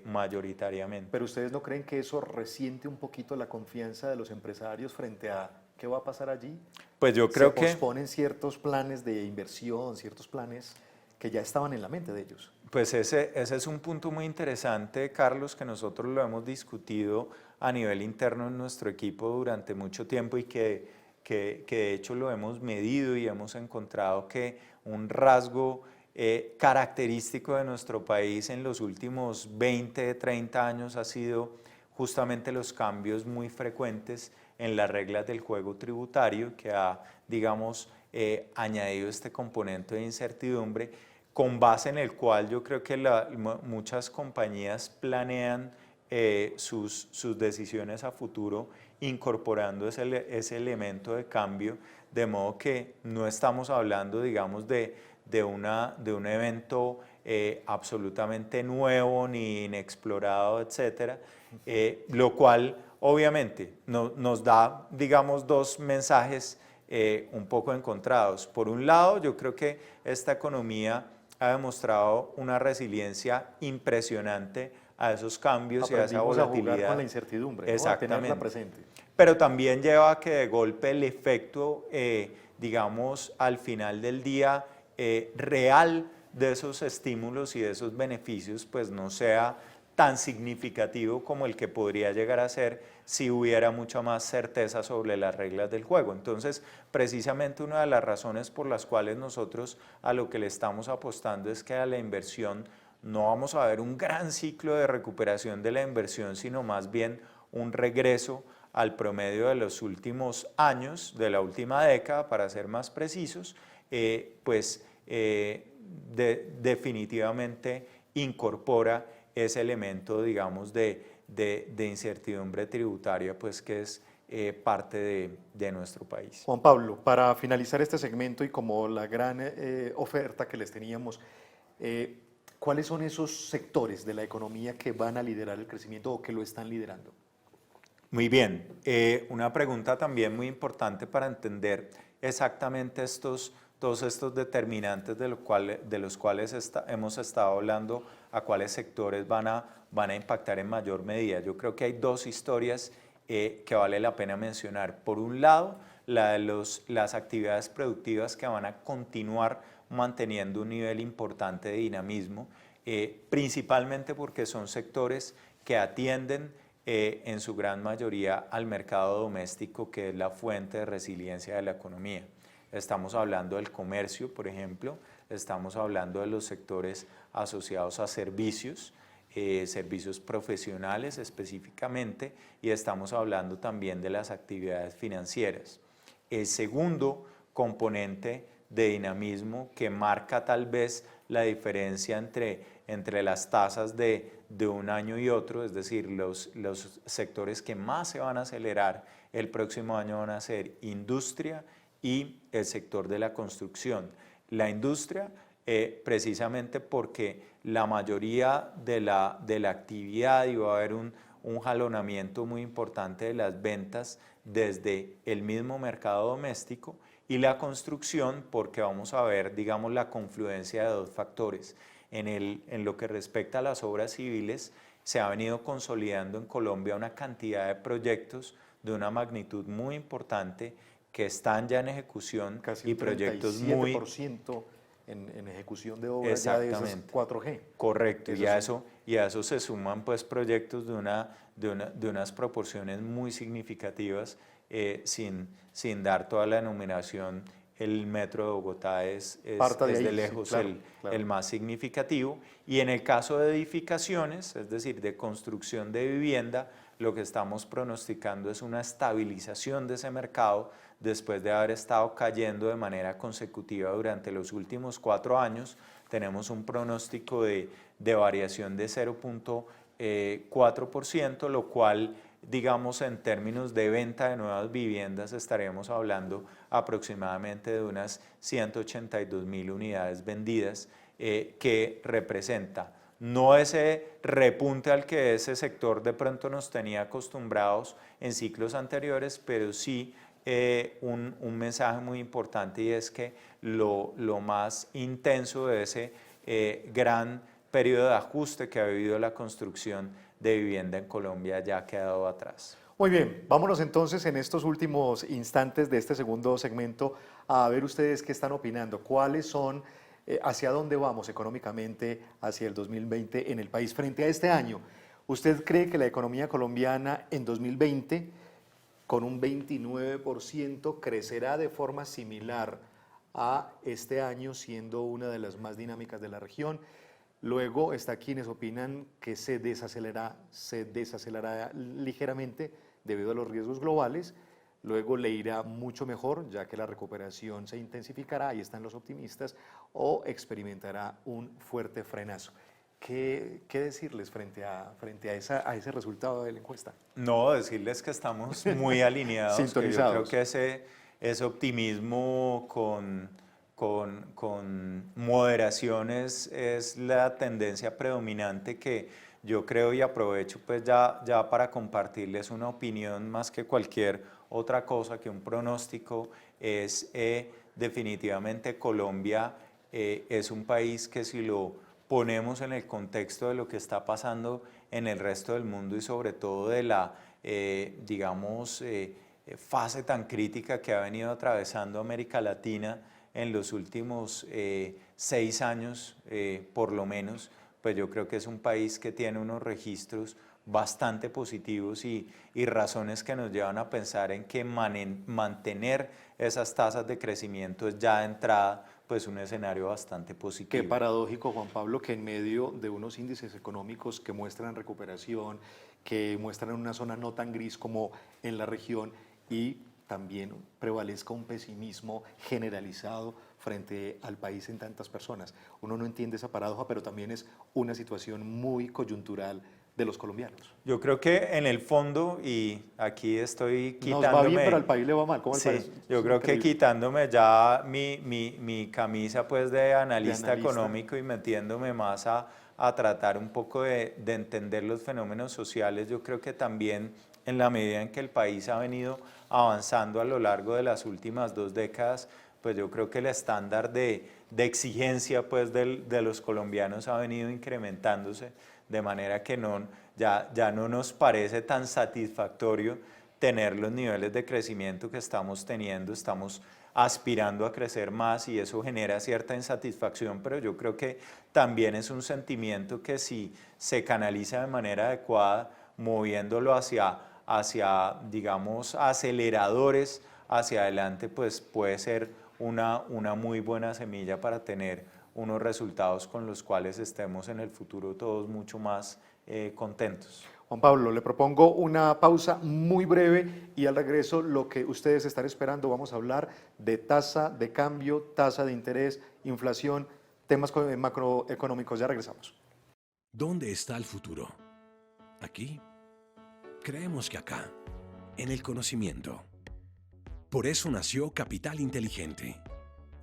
mayoritariamente. Pero ¿ustedes no creen que eso resiente un poquito la confianza de los empresarios frente a qué va a pasar allí? Pues yo creo se posponen ciertos planes de inversión, ciertos planes que ya estaban en la mente de ellos. Pues ese es un punto muy interesante, Carlos, que nosotros lo hemos discutido a nivel interno en nuestro equipo durante mucho tiempo y que de hecho lo hemos medido y hemos encontrado que un rasgo característico de nuestro país en los últimos 20, 30 años ha sido justamente los cambios muy frecuentes en las reglas del juego tributario que ha, digamos, añadido este componente de incertidumbre, con base en el cual yo creo que muchas compañías planean sus decisiones a futuro incorporando ese elemento de cambio, de modo que no estamos hablando, digamos, de un evento absolutamente nuevo ni inexplorado, etcétera, lo cual obviamente nos da, digamos, dos mensajes un poco encontrados. Por un lado, yo creo que esta economía ha demostrado una resiliencia impresionante a esos cambios y a esa volatilidad. A jugar con la incertidumbre, exactamente, ¿no? A tenerla presente. Pero también lleva a que de golpe el efecto, digamos, al final del día real de esos estímulos y de esos beneficios, pues no sea tan significativo como el que podría llegar a ser si hubiera mucha más certeza sobre las reglas del juego. Entonces, precisamente una de las razones por las cuales nosotros a lo que le estamos apostando es que a la inversión no vamos a ver un gran ciclo de recuperación de la inversión, sino más bien un regreso al promedio de los últimos años, de la última década, para ser más precisos, definitivamente incorpora ese elemento, digamos, de incertidumbre tributaria, pues que es parte de nuestro país. Juan Pablo, para finalizar este segmento y como la gran oferta que les teníamos, ¿cuáles son esos sectores de la economía que van a liderar el crecimiento o que lo están liderando? Muy bien, una pregunta también muy importante para entender exactamente todos estos determinantes de los cuales hemos estado hablando, a cuáles sectores van a impactar en mayor medida. Yo creo que hay dos historias que vale la pena mencionar. Por un lado, la de las actividades productivas que van a continuar manteniendo un nivel importante de dinamismo, principalmente porque son sectores que atienden en su gran mayoría al mercado doméstico, que es la fuente de resiliencia de la economía. Estamos hablando del comercio, por ejemplo, estamos hablando de los sectores asociados a servicios, servicios profesionales específicamente, y estamos hablando también de las actividades financieras. El segundo componente de dinamismo que marca tal vez la diferencia entre las tasas de un año y otro, es decir, los sectores que más se van a acelerar el próximo año van a ser industria y el sector de la construcción. La industria, precisamente porque la mayoría de la actividad, y va a haber un jalonamiento muy importante de las ventas desde el mismo mercado doméstico, y la construcción porque vamos a ver, digamos, la confluencia de dos factores. En lo que respecta a las obras civiles, se ha venido consolidando en Colombia una cantidad de proyectos de una magnitud muy importante que están ya en ejecución. Casi y proyectos 37% en ejecución de obras ya de esas 4G. Correcto, y a eso se suman pues proyectos de unas proporciones muy significativas, sin dar toda la enumeración. El metro de Bogotá es de lejos, sí, claro. El más significativo. Y en el caso de edificaciones, es decir, de construcción de vivienda, lo que estamos pronosticando es una estabilización de ese mercado después de haber estado cayendo de manera consecutiva durante los últimos 4 años. Tenemos un pronóstico de variación de 0.4%, lo cual, digamos, en términos de venta de nuevas viviendas, estaremos hablando aproximadamente de unas 182.000 unidades vendidas, que representa no ese repunte al que ese sector de pronto nos tenía acostumbrados en ciclos anteriores, pero sí un mensaje muy importante, y es que lo más intenso de ese gran periodo de ajuste que ha vivido la construcción de vivienda en Colombia ya ha quedado atrás. Muy bien, vámonos entonces en estos últimos instantes de este segundo segmento a ver ustedes qué están opinando, cuáles son, hacia dónde vamos económicamente hacia el 2020 en el país frente a este año. ¿Usted cree que la economía colombiana en 2020 con un 29% crecerá de forma similar a este año, siendo una de las más dinámicas de la región? Luego está quienes opinan que se desacelerará ligeramente debido a los riesgos globales. Luego le irá mucho mejor, ya que la recuperación se intensificará, ahí están los optimistas, o experimentará un fuerte frenazo. ¿Qué decirles frente a ese resultado de la encuesta? No, decirles que estamos muy alineados. Sintonizados. Que yo creo que ese optimismo con moderaciones es la tendencia predominante, que yo creo, y aprovecho pues ya para compartirles una opinión más que cualquier otra cosa, que un pronóstico. Es definitivamente Colombia es un país que, si lo ponemos en el contexto de lo que está pasando en el resto del mundo y sobre todo de la, digamos, fase tan crítica que ha venido atravesando América Latina en los últimos 6 años, por lo menos, pues yo creo que es un país que tiene unos registros bastante positivos y razones que nos llevan a pensar en que mantener esas tasas de crecimiento es ya de entrada pues un escenario bastante positivo. Qué paradójico, Juan Pablo, que en medio de unos índices económicos que muestran recuperación, que muestran una zona no tan gris como en la región, y también prevalezca un pesimismo generalizado frente al país en tantas personas. Uno no entiende esa paradoja, pero también es una situación muy coyuntural de los colombianos. Yo creo que en el fondo, y aquí estoy quitándome... Nos va bien, pero al país le va mal. ¿Cómo le Sí, parece? yo Es creo que increíble. quitándome ya mi camisa pues de analista analista. económico y metiéndome más a tratar un poco de entender los fenómenos sociales, yo creo que también en la medida en que el país ha venido avanzando a lo largo de las últimas 2 décadas, pues yo creo que el estándar de exigencia pues de los colombianos ha venido incrementándose, de manera que ya no nos parece tan satisfactorio tener los niveles de crecimiento que estamos teniendo, estamos aspirando a crecer más y eso genera cierta insatisfacción, pero yo creo que también es un sentimiento que si se canaliza de manera adecuada, moviéndolo hacia digamos, aceleradores hacia adelante, pues puede ser una muy buena semilla para tener unos resultados con los cuales estemos en el futuro todos mucho más contentos. Juan Pablo, le propongo una pausa muy breve y al regreso lo que ustedes están esperando, vamos a hablar de tasa de cambio, tasa de interés, inflación, temas macroeconómicos. Ya regresamos. ¿Dónde está el futuro? ¿Aquí? Creemos que acá, en el conocimiento. Por eso nació Capital Inteligente,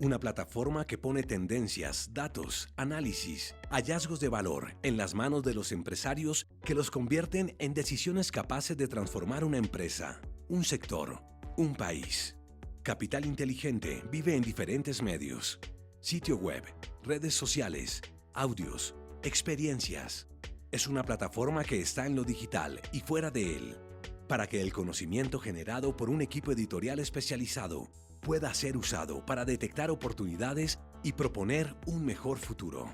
una plataforma que pone tendencias, datos, análisis, hallazgos de valor en las manos de los empresarios que los convierten en decisiones capaces de transformar una empresa, un sector, un país. Capital Inteligente vive en diferentes medios: sitio web, redes sociales, audios, experiencias. Es una plataforma que está en lo digital y fuera de él, para que el conocimiento generado por un equipo editorial especializado pueda ser usado para detectar oportunidades y proponer un mejor futuro.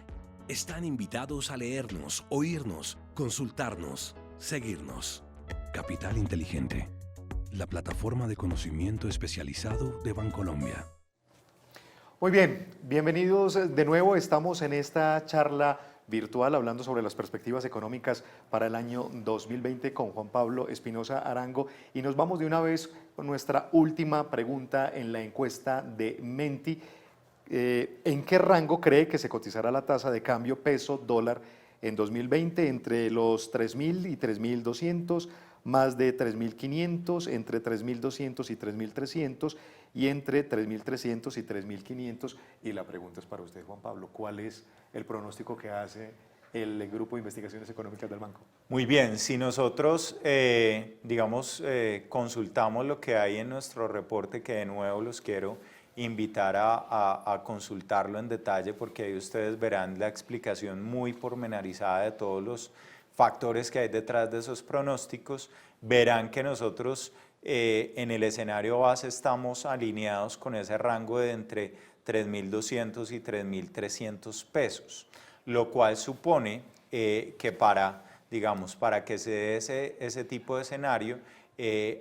Están invitados a leernos, oírnos, consultarnos, seguirnos. Capital Inteligente, la plataforma de conocimiento especializado de Bancolombia. Muy bien, bienvenidos de nuevo. Estamos en esta charla virtual hablando sobre las perspectivas económicas para el año 2020 con Juan Pablo Espinosa Arango y nos vamos de una vez con nuestra última pregunta en la encuesta de Menti. ¿En qué rango cree que se cotizará la tasa de cambio peso-dólar en 2020? ¿Entre los 3.000 y 3.200, más de 3.500, entre 3.200 y 3.300 y entre 3.300 y 3.500? Y la pregunta es para usted, Juan Pablo, ¿cuál es el pronóstico que hace el Grupo de Investigaciones Económicas del Banco? Muy bien, si nosotros, consultamos lo que hay en nuestro reporte, que de nuevo los quiero invitar a consultarlo en detalle, porque ahí ustedes verán la explicación muy pormenorizada de todos los factores que hay detrás de esos pronósticos, verán que nosotros en el escenario base estamos alineados con ese rango de entre 3.200 y 3.300 pesos, lo cual supone que para que se dé ese tipo de escenario,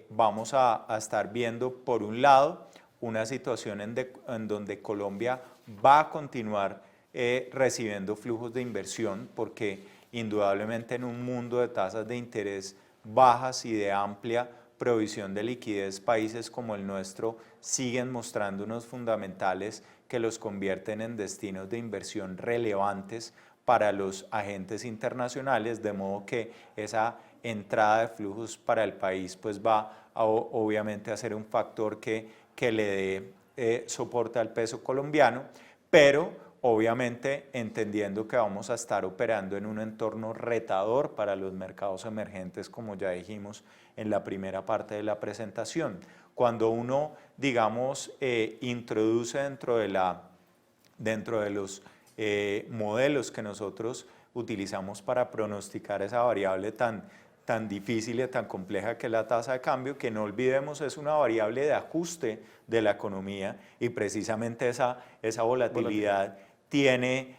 vamos a estar viendo, por un lado, una situación en donde Colombia va a continuar recibiendo flujos de inversión, porque indudablemente en un mundo de tasas de interés bajas y de amplia provisión de liquidez, países como el nuestro siguen mostrando unos fundamentales que los convierten en destinos de inversión relevantes para los agentes internacionales, de modo que esa entrada de flujos para el país pues va obviamente a ser un factor que le dé soporte al peso colombiano, pero obviamente entendiendo que vamos a estar operando en un entorno retador para los mercados emergentes, como ya dijimos en la primera parte de la presentación. Cuando uno, introduce dentro de los modelos que nosotros utilizamos para pronosticar esa variable tan difícil y tan compleja que es la tasa de cambio, que no olvidemos es una variable de ajuste de la economía y precisamente esa volatilidad tiene,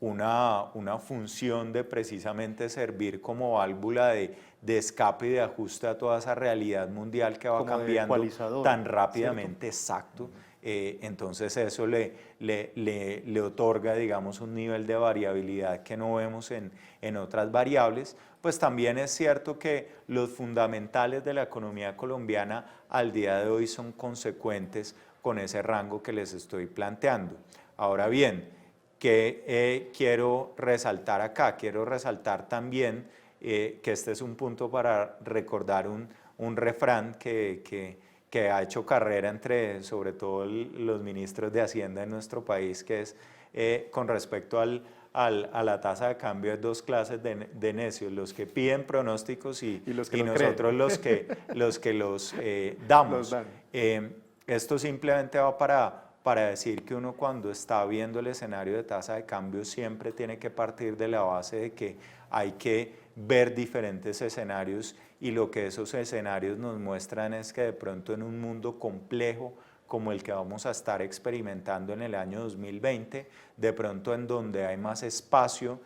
una función de precisamente servir como válvula de escape y de ajuste a toda esa realidad mundial que va cambiando tan rápidamente, ¿cierto? Exacto. Entonces eso le otorga, un nivel de variabilidad que no vemos en otras variables, pues también es cierto que los fundamentales de la economía colombiana al día de hoy son consecuentes con ese rango que les estoy planteando. Ahora bien, ¿qué quiero resaltar acá? Quiero resaltar también que este es un punto para recordar un refrán que ha hecho carrera entre sobre todo los ministros de Hacienda en nuestro país, que es con respecto a la tasa de cambio de dos clases de necios, los que piden pronósticos y nosotros los que los damos. Esto simplemente va para decir que uno cuando está viendo el escenario de tasa de cambio siempre tiene que partir de la base de que hay que ver diferentes escenarios y lo que esos escenarios nos muestran es que de pronto en un mundo complejo como el que vamos a estar experimentando en el año 2020, de pronto en donde hay más espacio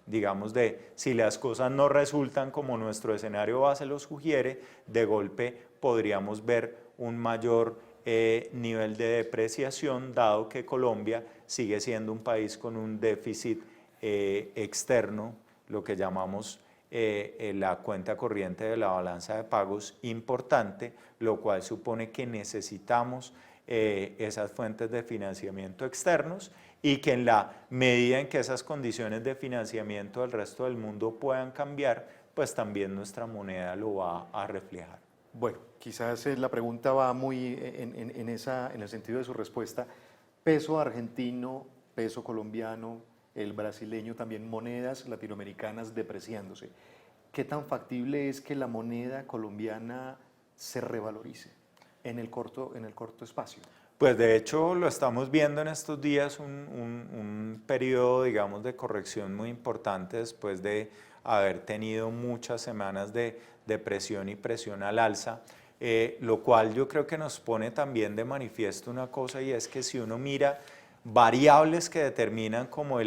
digamos, si las cosas no resultan como nuestro escenario base lo sugiere, de golpe podríamos ver un mayor nivel de depreciación, dado que Colombia sigue siendo un país con un déficit externo, lo que llamamos la cuenta corriente de la balanza de pagos importante, lo cual supone que necesitamos esas fuentes de financiamiento externos y que en la medida en que esas condiciones de financiamiento del resto del mundo puedan cambiar, pues también nuestra moneda lo va a reflejar. Bueno, quizás la pregunta va muy en el sentido de su respuesta. Peso argentino, peso colombiano, el brasileño, también monedas latinoamericanas depreciándose. ¿Qué tan factible es que la moneda colombiana se revalorice en el corto espacio? Pues de hecho lo estamos viendo en estos días, un periodo, digamos, de corrección muy importante después de haber tenido muchas semanas de presión y presión al alza, lo cual yo creo que nos pone también de manifiesto una cosa, y es que si uno mira variables que determinan como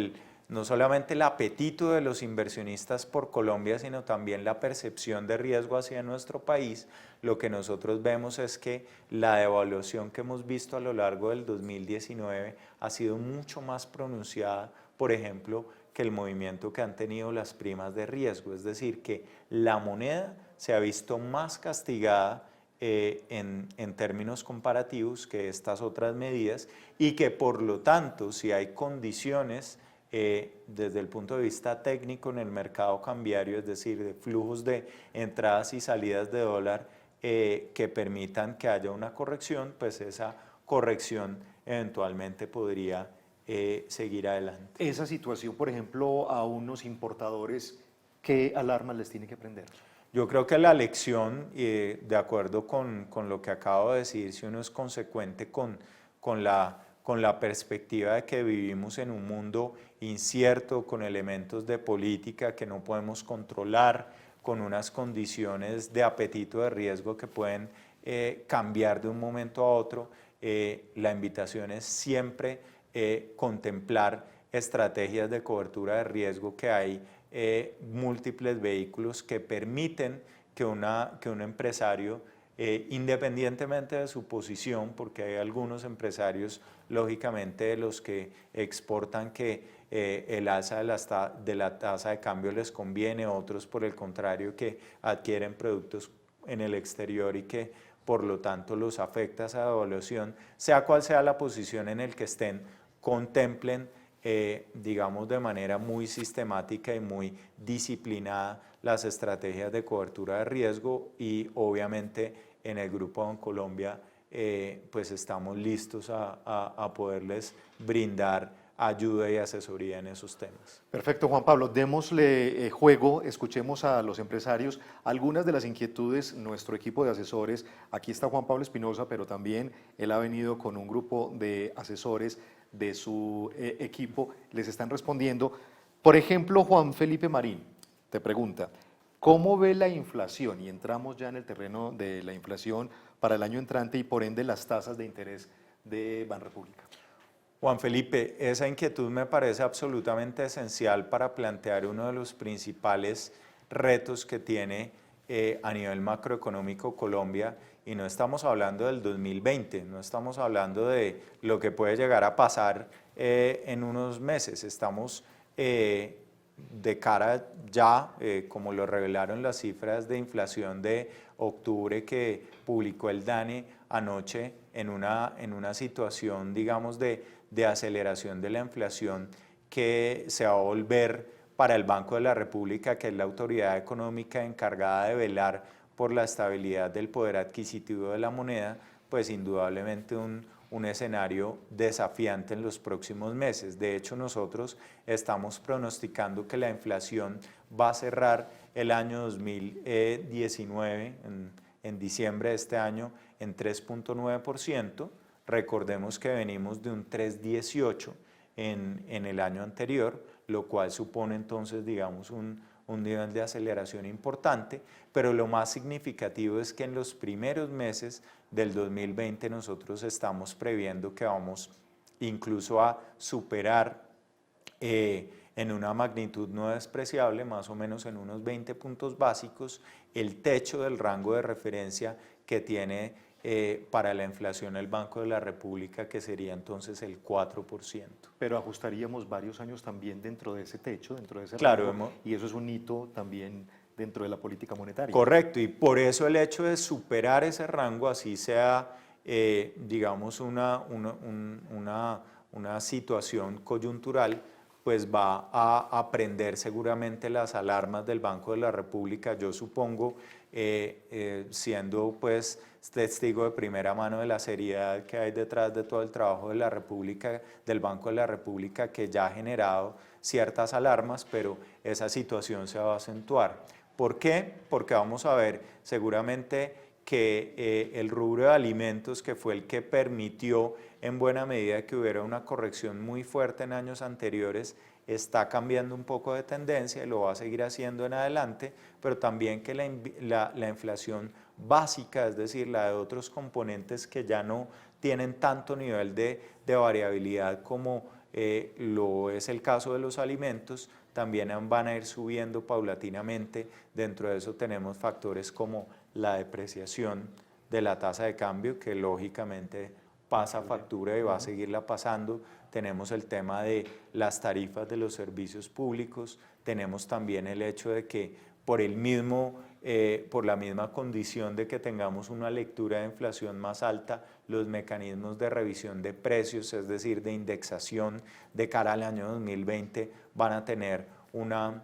no solamente el apetito de los inversionistas por Colombia, sino también la percepción de riesgo hacia nuestro país, lo que nosotros vemos es que la devaluación que hemos visto a lo largo del 2019 ha sido mucho más pronunciada, por ejemplo, que el movimiento que han tenido las primas de riesgo, es decir, que la moneda se ha visto más castigada en términos comparativos que estas otras medidas, y que por lo tanto si hay condiciones desde el punto de vista técnico en el mercado cambiario, es decir, de flujos de entradas y salidas de dólar que permitan que haya una corrección, pues esa corrección eventualmente podría seguir adelante. Esa situación, por ejemplo, a unos importadores, ¿qué alarmas les tiene que prender? Yo creo que la lección, de acuerdo con lo que acabo de decir, si uno es consecuente con la perspectiva de que vivimos en un mundo incierto, con elementos de política que no podemos controlar, con unas condiciones de apetito de riesgo que pueden cambiar de un momento a otro, la invitación es siempre contemplar estrategias de cobertura de riesgo, que hay múltiples vehículos que permiten que un empresario, independientemente de su posición, porque hay algunos empresarios, lógicamente, de los que exportan que el alza de la tasa de cambio les conviene, otros por el contrario que adquieren productos en el exterior y que por lo tanto los afecta esa devaluación, sea cual sea la posición en el que estén, contemplen digamos de manera muy sistemática y muy disciplinada las estrategias de cobertura de riesgo, y obviamente en el Grupo Bancolombia pues estamos listos a poderles brindar ayuda y asesoría en esos temas. Perfecto, Juan Pablo, démosle juego, escuchemos a los empresarios algunas de las inquietudes. Nuestro equipo de asesores, aquí está Juan Pablo Espinosa, pero también él ha venido con un grupo de asesores de su equipo, les están respondiendo. Por ejemplo, Juan Felipe Marín te pregunta, ¿cómo ve la inflación? Y entramos ya en el terreno de la inflación para el año entrante y por ende las tasas de interés de Banrepública. Juan Felipe, esa inquietud me parece absolutamente esencial para plantear uno de los principales retos que tiene a nivel macroeconómico Colombia, y no estamos hablando del 2020, no estamos hablando de lo que puede llegar a pasar en unos meses, estamos de cara ya, como lo revelaron las cifras de inflación de octubre que publicó el DANE anoche, en una situación, digamos, de aceleración de la inflación que se va a volver para el Banco de la República, que es la autoridad económica encargada de velar por la estabilidad del poder adquisitivo de la moneda, pues indudablemente un escenario desafiante en los próximos meses. De hecho, nosotros estamos pronosticando que la inflación va a cerrar el año 2019, en diciembre de este año, en 3.9%. Recordemos que venimos de un 3.18 en el año anterior, lo cual supone entonces, digamos, un nivel de aceleración importante, pero lo más significativo es que en los primeros meses del 2020 nosotros estamos previendo que vamos incluso a superar en una magnitud no despreciable, más o menos en unos 20 puntos básicos, el techo del rango de referencia que tiene para la inflación el Banco de la República, que sería entonces el 4%. Pero ajustaríamos varios años también dentro de ese techo, dentro de ese Claro, rango, y eso es un hito también dentro de la política monetaria. Correcto, y por eso el hecho de superar ese rango, así sea, digamos, una situación coyuntural, pues va a prender seguramente las alarmas del Banco de la República. Yo supongo, siendo pues testigo de primera mano de la seriedad que hay detrás de todo el trabajo de la República, del Banco de la República, que ya ha generado ciertas alarmas, pero esa situación se va a acentuar. ¿Por qué? Porque vamos a ver seguramente que el rubro de alimentos, que fue el que permitió en buena medida que hubiera una corrección muy fuerte en años anteriores, está cambiando un poco de tendencia y lo va a seguir haciendo en adelante, pero también que la inflación básica, es decir, la de otros componentes que ya no tienen tanto nivel de variabilidad como lo es el caso de los alimentos, también van a ir subiendo paulatinamente. Dentro de eso tenemos factores como la depreciación de la tasa de cambio, que lógicamente pasa factura y va a seguirla pasando. Tenemos el tema de las tarifas de los servicios públicos, tenemos también el hecho de que por la misma condición de que tengamos una lectura de inflación más alta, los mecanismos de revisión de precios, es decir, de indexación de cara al año 2020, van a tener una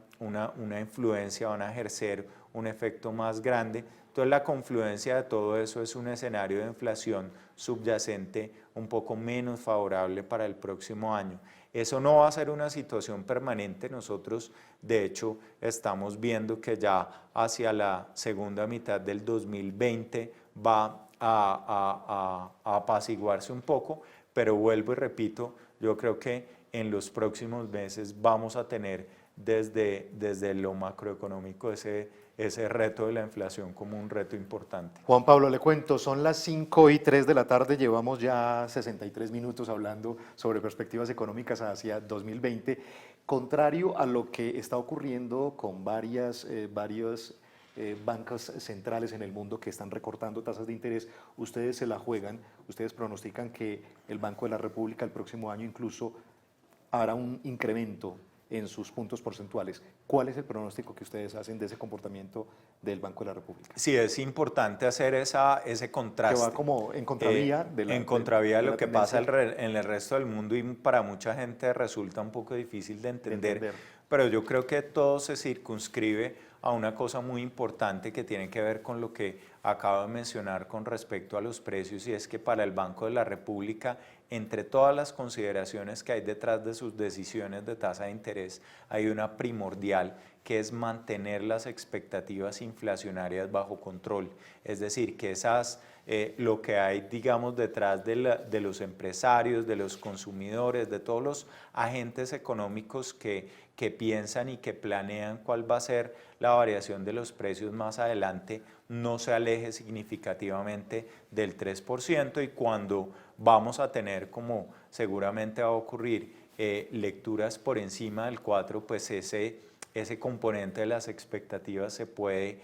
influencia, van a ejercer un efecto más grande. Entonces la confluencia de todo eso es un escenario de inflación subyacente un poco menos favorable para el próximo año. Eso no va a ser una situación permanente. Nosotros, de hecho, estamos viendo que ya hacia la segunda mitad del 2020 va a apaciguarse un poco, pero vuelvo y repito, yo creo que en los próximos meses vamos a tener desde lo macroeconómico ese reto de la inflación como un reto importante. Juan Pablo, le cuento, son las 5:03 de la tarde, llevamos ya 63 minutos hablando sobre perspectivas económicas hacia 2020. Contrario a lo que está ocurriendo con varios bancos centrales en el mundo que están recortando tasas de interés, ustedes se la juegan, ustedes pronostican que el Banco de la República el próximo año incluso hará un incremento en sus puntos porcentuales. ¿Cuál es el pronóstico que ustedes hacen de ese comportamiento del Banco de la República? Sí, es importante hacer ese contraste. Que va como en contravía de de lo que pasa en el resto del mundo, y para mucha gente resulta un poco difícil de entender. Pero yo creo que todo se circunscribe a una cosa muy importante que tiene que ver con lo que acabo de mencionar con respecto a los precios, y es que para el Banco de la República, entre todas las consideraciones que hay detrás de sus decisiones de tasa de interés, hay una primordial, que es mantener las expectativas inflacionarias bajo control. Es decir, que lo que hay, digamos, detrás de los empresarios, de los consumidores, de todos los agentes económicos que piensan y que planean cuál va a ser la variación de los precios más adelante, no se aleje significativamente del 3%, y cuando vamos a tener, como seguramente va a ocurrir, lecturas por encima del 4%, pues ese componente de las expectativas se puede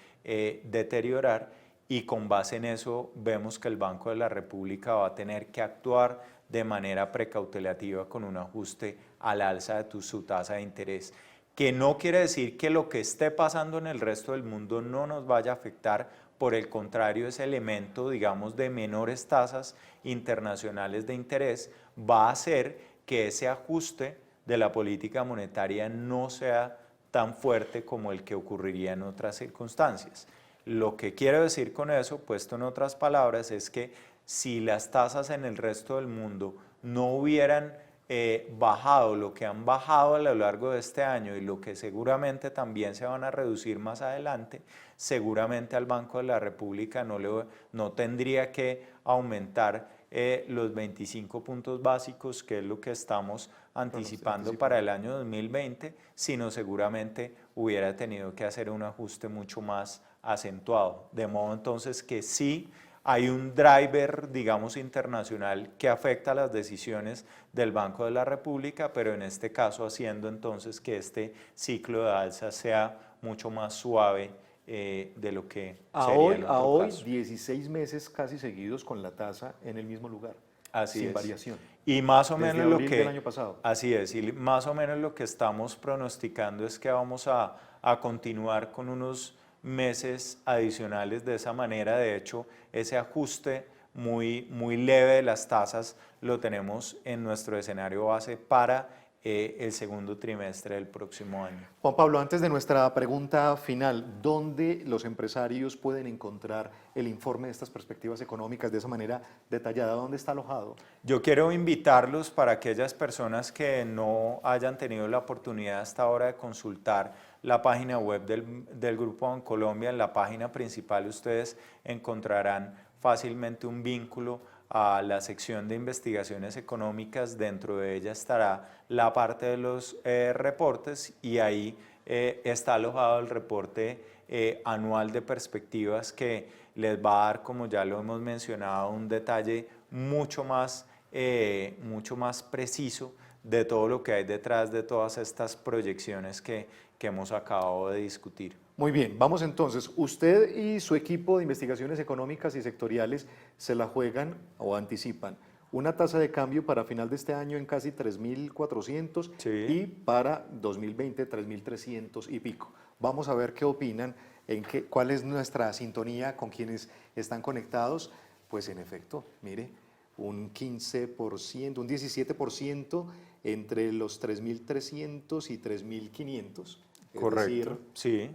deteriorar, y con base en eso vemos que el Banco de la República va a tener que actuar de manera precautelativa con un ajuste al alza de su tasa de interés. que no quiere decir que lo que esté pasando en el resto del mundo no nos vaya a afectar. Por el contrario, ese elemento, digamos, de menores tasas internacionales de interés va a hacer que ese ajuste de la política monetaria no sea tan fuerte como el que ocurriría en otras circunstancias. Lo que quiero decir con eso, puesto en otras palabras, es que si las tasas en el resto del mundo no hubieran bajado lo que han bajado a lo largo de este año y lo que seguramente también se van a reducir más adelante, seguramente al Banco de la República no tendría que aumentar los 25 puntos básicos, que es lo que estamos anticipando para el año 2020, sino seguramente hubiera tenido que hacer un ajuste mucho más acentuado. De modo entonces que sí hay un driver, digamos, internacional que afecta las decisiones del Banco de la República, pero en este caso haciendo entonces que este ciclo de alza sea mucho más suave de lo que sería en otro caso. 16 meses casi seguidos con la tasa en el mismo lugar, Así sin es. variación. Y más o Desde menos lo abril que del año pasado. Así es, y más o menos lo que estamos pronosticando es que vamos a continuar con unos meses adicionales de esa manera. De hecho, ese ajuste muy leve de las tasas lo tenemos en nuestro escenario base para el segundo trimestre del próximo año. Juan Pablo, antes de nuestra pregunta final, ¿dónde los empresarios pueden encontrar el informe de estas perspectivas económicas de esa manera detallada? ¿Dónde está alojado? Yo quiero invitarlos para aquellas personas que no hayan tenido la oportunidad hasta ahora de consultar la página web del Grupo Bancolombia. En la página principal ustedes encontrarán fácilmente un vínculo a la sección de investigaciones económicas. Dentro de ella estará la parte de los reportes y ahí está alojado el reporte anual de perspectivas que les va a dar, como ya lo hemos mencionado, un detalle mucho más preciso de todo lo que hay detrás de todas estas proyecciones que hemos acabado de discutir. Muy bien, vamos entonces. Usted y su equipo de investigaciones económicas y sectoriales se la juegan o anticipan una tasa de cambio para final de este año en casi 3.400 Sí. y para 2020 3.300 y pico. Vamos a ver qué opinan, cuál es nuestra sintonía con quienes están conectados. Pues en efecto, mire, un 15%, un 17% entre los 3.300 y 3.500. Correcto, sí,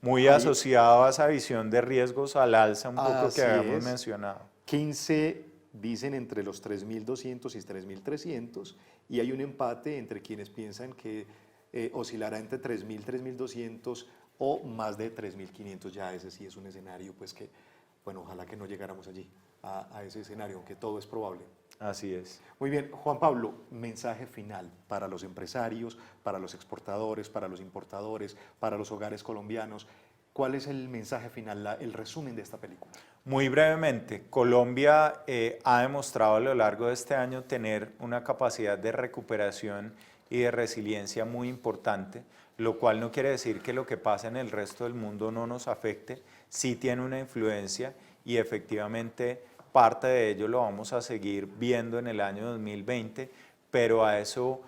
muy asociado a esa visión de riesgos al alza un poco que habíamos mencionado. 15 dicen entre los 3.200 y 3.300 y hay un empate entre quienes piensan que oscilará entre 3.000, 3.200 o más de 3.500. Ya ese sí es un escenario, pues que, bueno, ojalá que no llegáramos allí, a ese escenario, aunque todo es probable. Así es. Muy bien, Juan Pablo, mensaje final para los empresarios, para los exportadores, para los importadores, para los hogares colombianos. ¿Cuál es el mensaje final, el resumen de esta película? Muy brevemente, Colombia ha demostrado a lo largo de este año tener una capacidad de recuperación y de resiliencia muy importante, lo cual no quiere decir que lo que pasa en el resto del mundo no nos afecte, sí tiene una influencia y efectivamente parte de ello lo vamos a seguir viendo en el año 2020, pero a eso,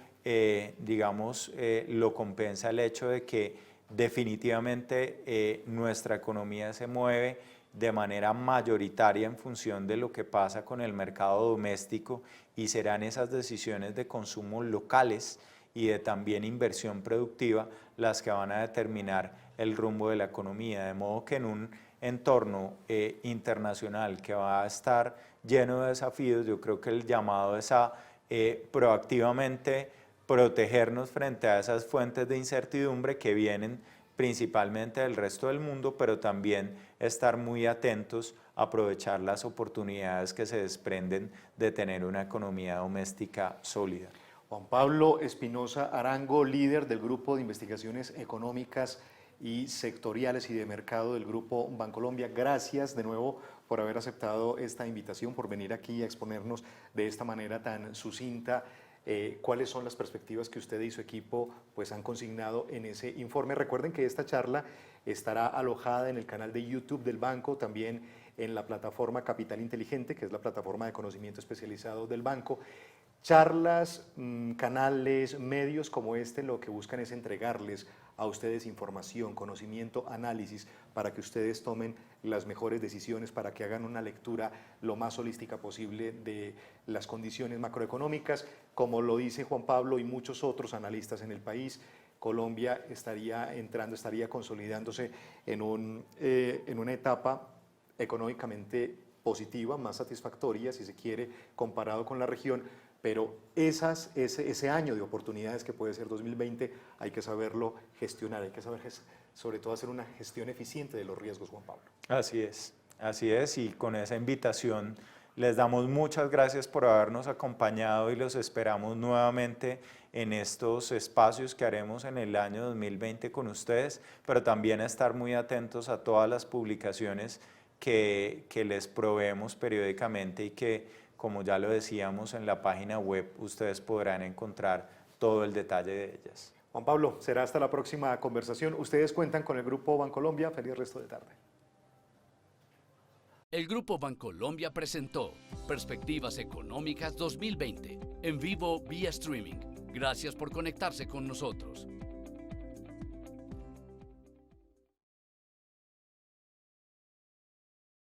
lo compensa el hecho de que definitivamente nuestra economía se mueve de manera mayoritaria en función de lo que pasa con el mercado doméstico y serán esas decisiones de consumo locales y de también inversión productiva las que van a determinar el rumbo de la economía, de modo que en un entorno internacional que va a estar lleno de desafíos, yo creo que el llamado es a proactivamente protegernos frente a esas fuentes de incertidumbre que vienen principalmente del resto del mundo, pero también estar muy atentos a aprovechar las oportunidades que se desprenden de tener una economía doméstica sólida. Juan Pablo Espinosa Arango, líder del Grupo de Investigaciones Económicas y Sectoriales y de Mercado del Grupo Bancolombia. Gracias de nuevo por haber aceptado esta invitación, por venir aquí a exponernos de esta manera tan sucinta cuáles son las perspectivas que usted y su equipo pues, han consignado en ese informe. Recuerden que esta charla estará alojada en el canal de YouTube del banco, también en la plataforma Capital Inteligente, que es la plataforma de conocimiento especializado del banco. Charlas, canales, medios como este lo que buscan es entregarles a ustedes información, conocimiento, análisis, para que ustedes tomen las mejores decisiones, para que hagan una lectura lo más holística posible de las condiciones macroeconómicas. Como lo dice Juan Pablo y muchos otros analistas en el país, Colombia estaría consolidándose en una etapa económicamente positiva, más satisfactoria, si se quiere, comparado con la región, pero ese año de oportunidades que puede ser 2020 hay que saberlo gestionar, hay que saber sobre todo hacer una gestión eficiente de los riesgos, Juan Pablo. Así es, y con esa invitación les damos muchas gracias por habernos acompañado y los esperamos nuevamente en estos espacios que haremos en el año 2020 con ustedes, pero también a estar muy atentos a todas las publicaciones que les proveemos periódicamente y que, como ya lo decíamos, en la página web ustedes podrán encontrar todo el detalle de ellas. Juan Pablo, será hasta la próxima conversación. Ustedes cuentan con el Grupo Bancolombia. Feliz resto de tarde. El Grupo Bancolombia presentó Perspectivas Económicas 2020 en vivo vía streaming. Gracias por conectarse con nosotros.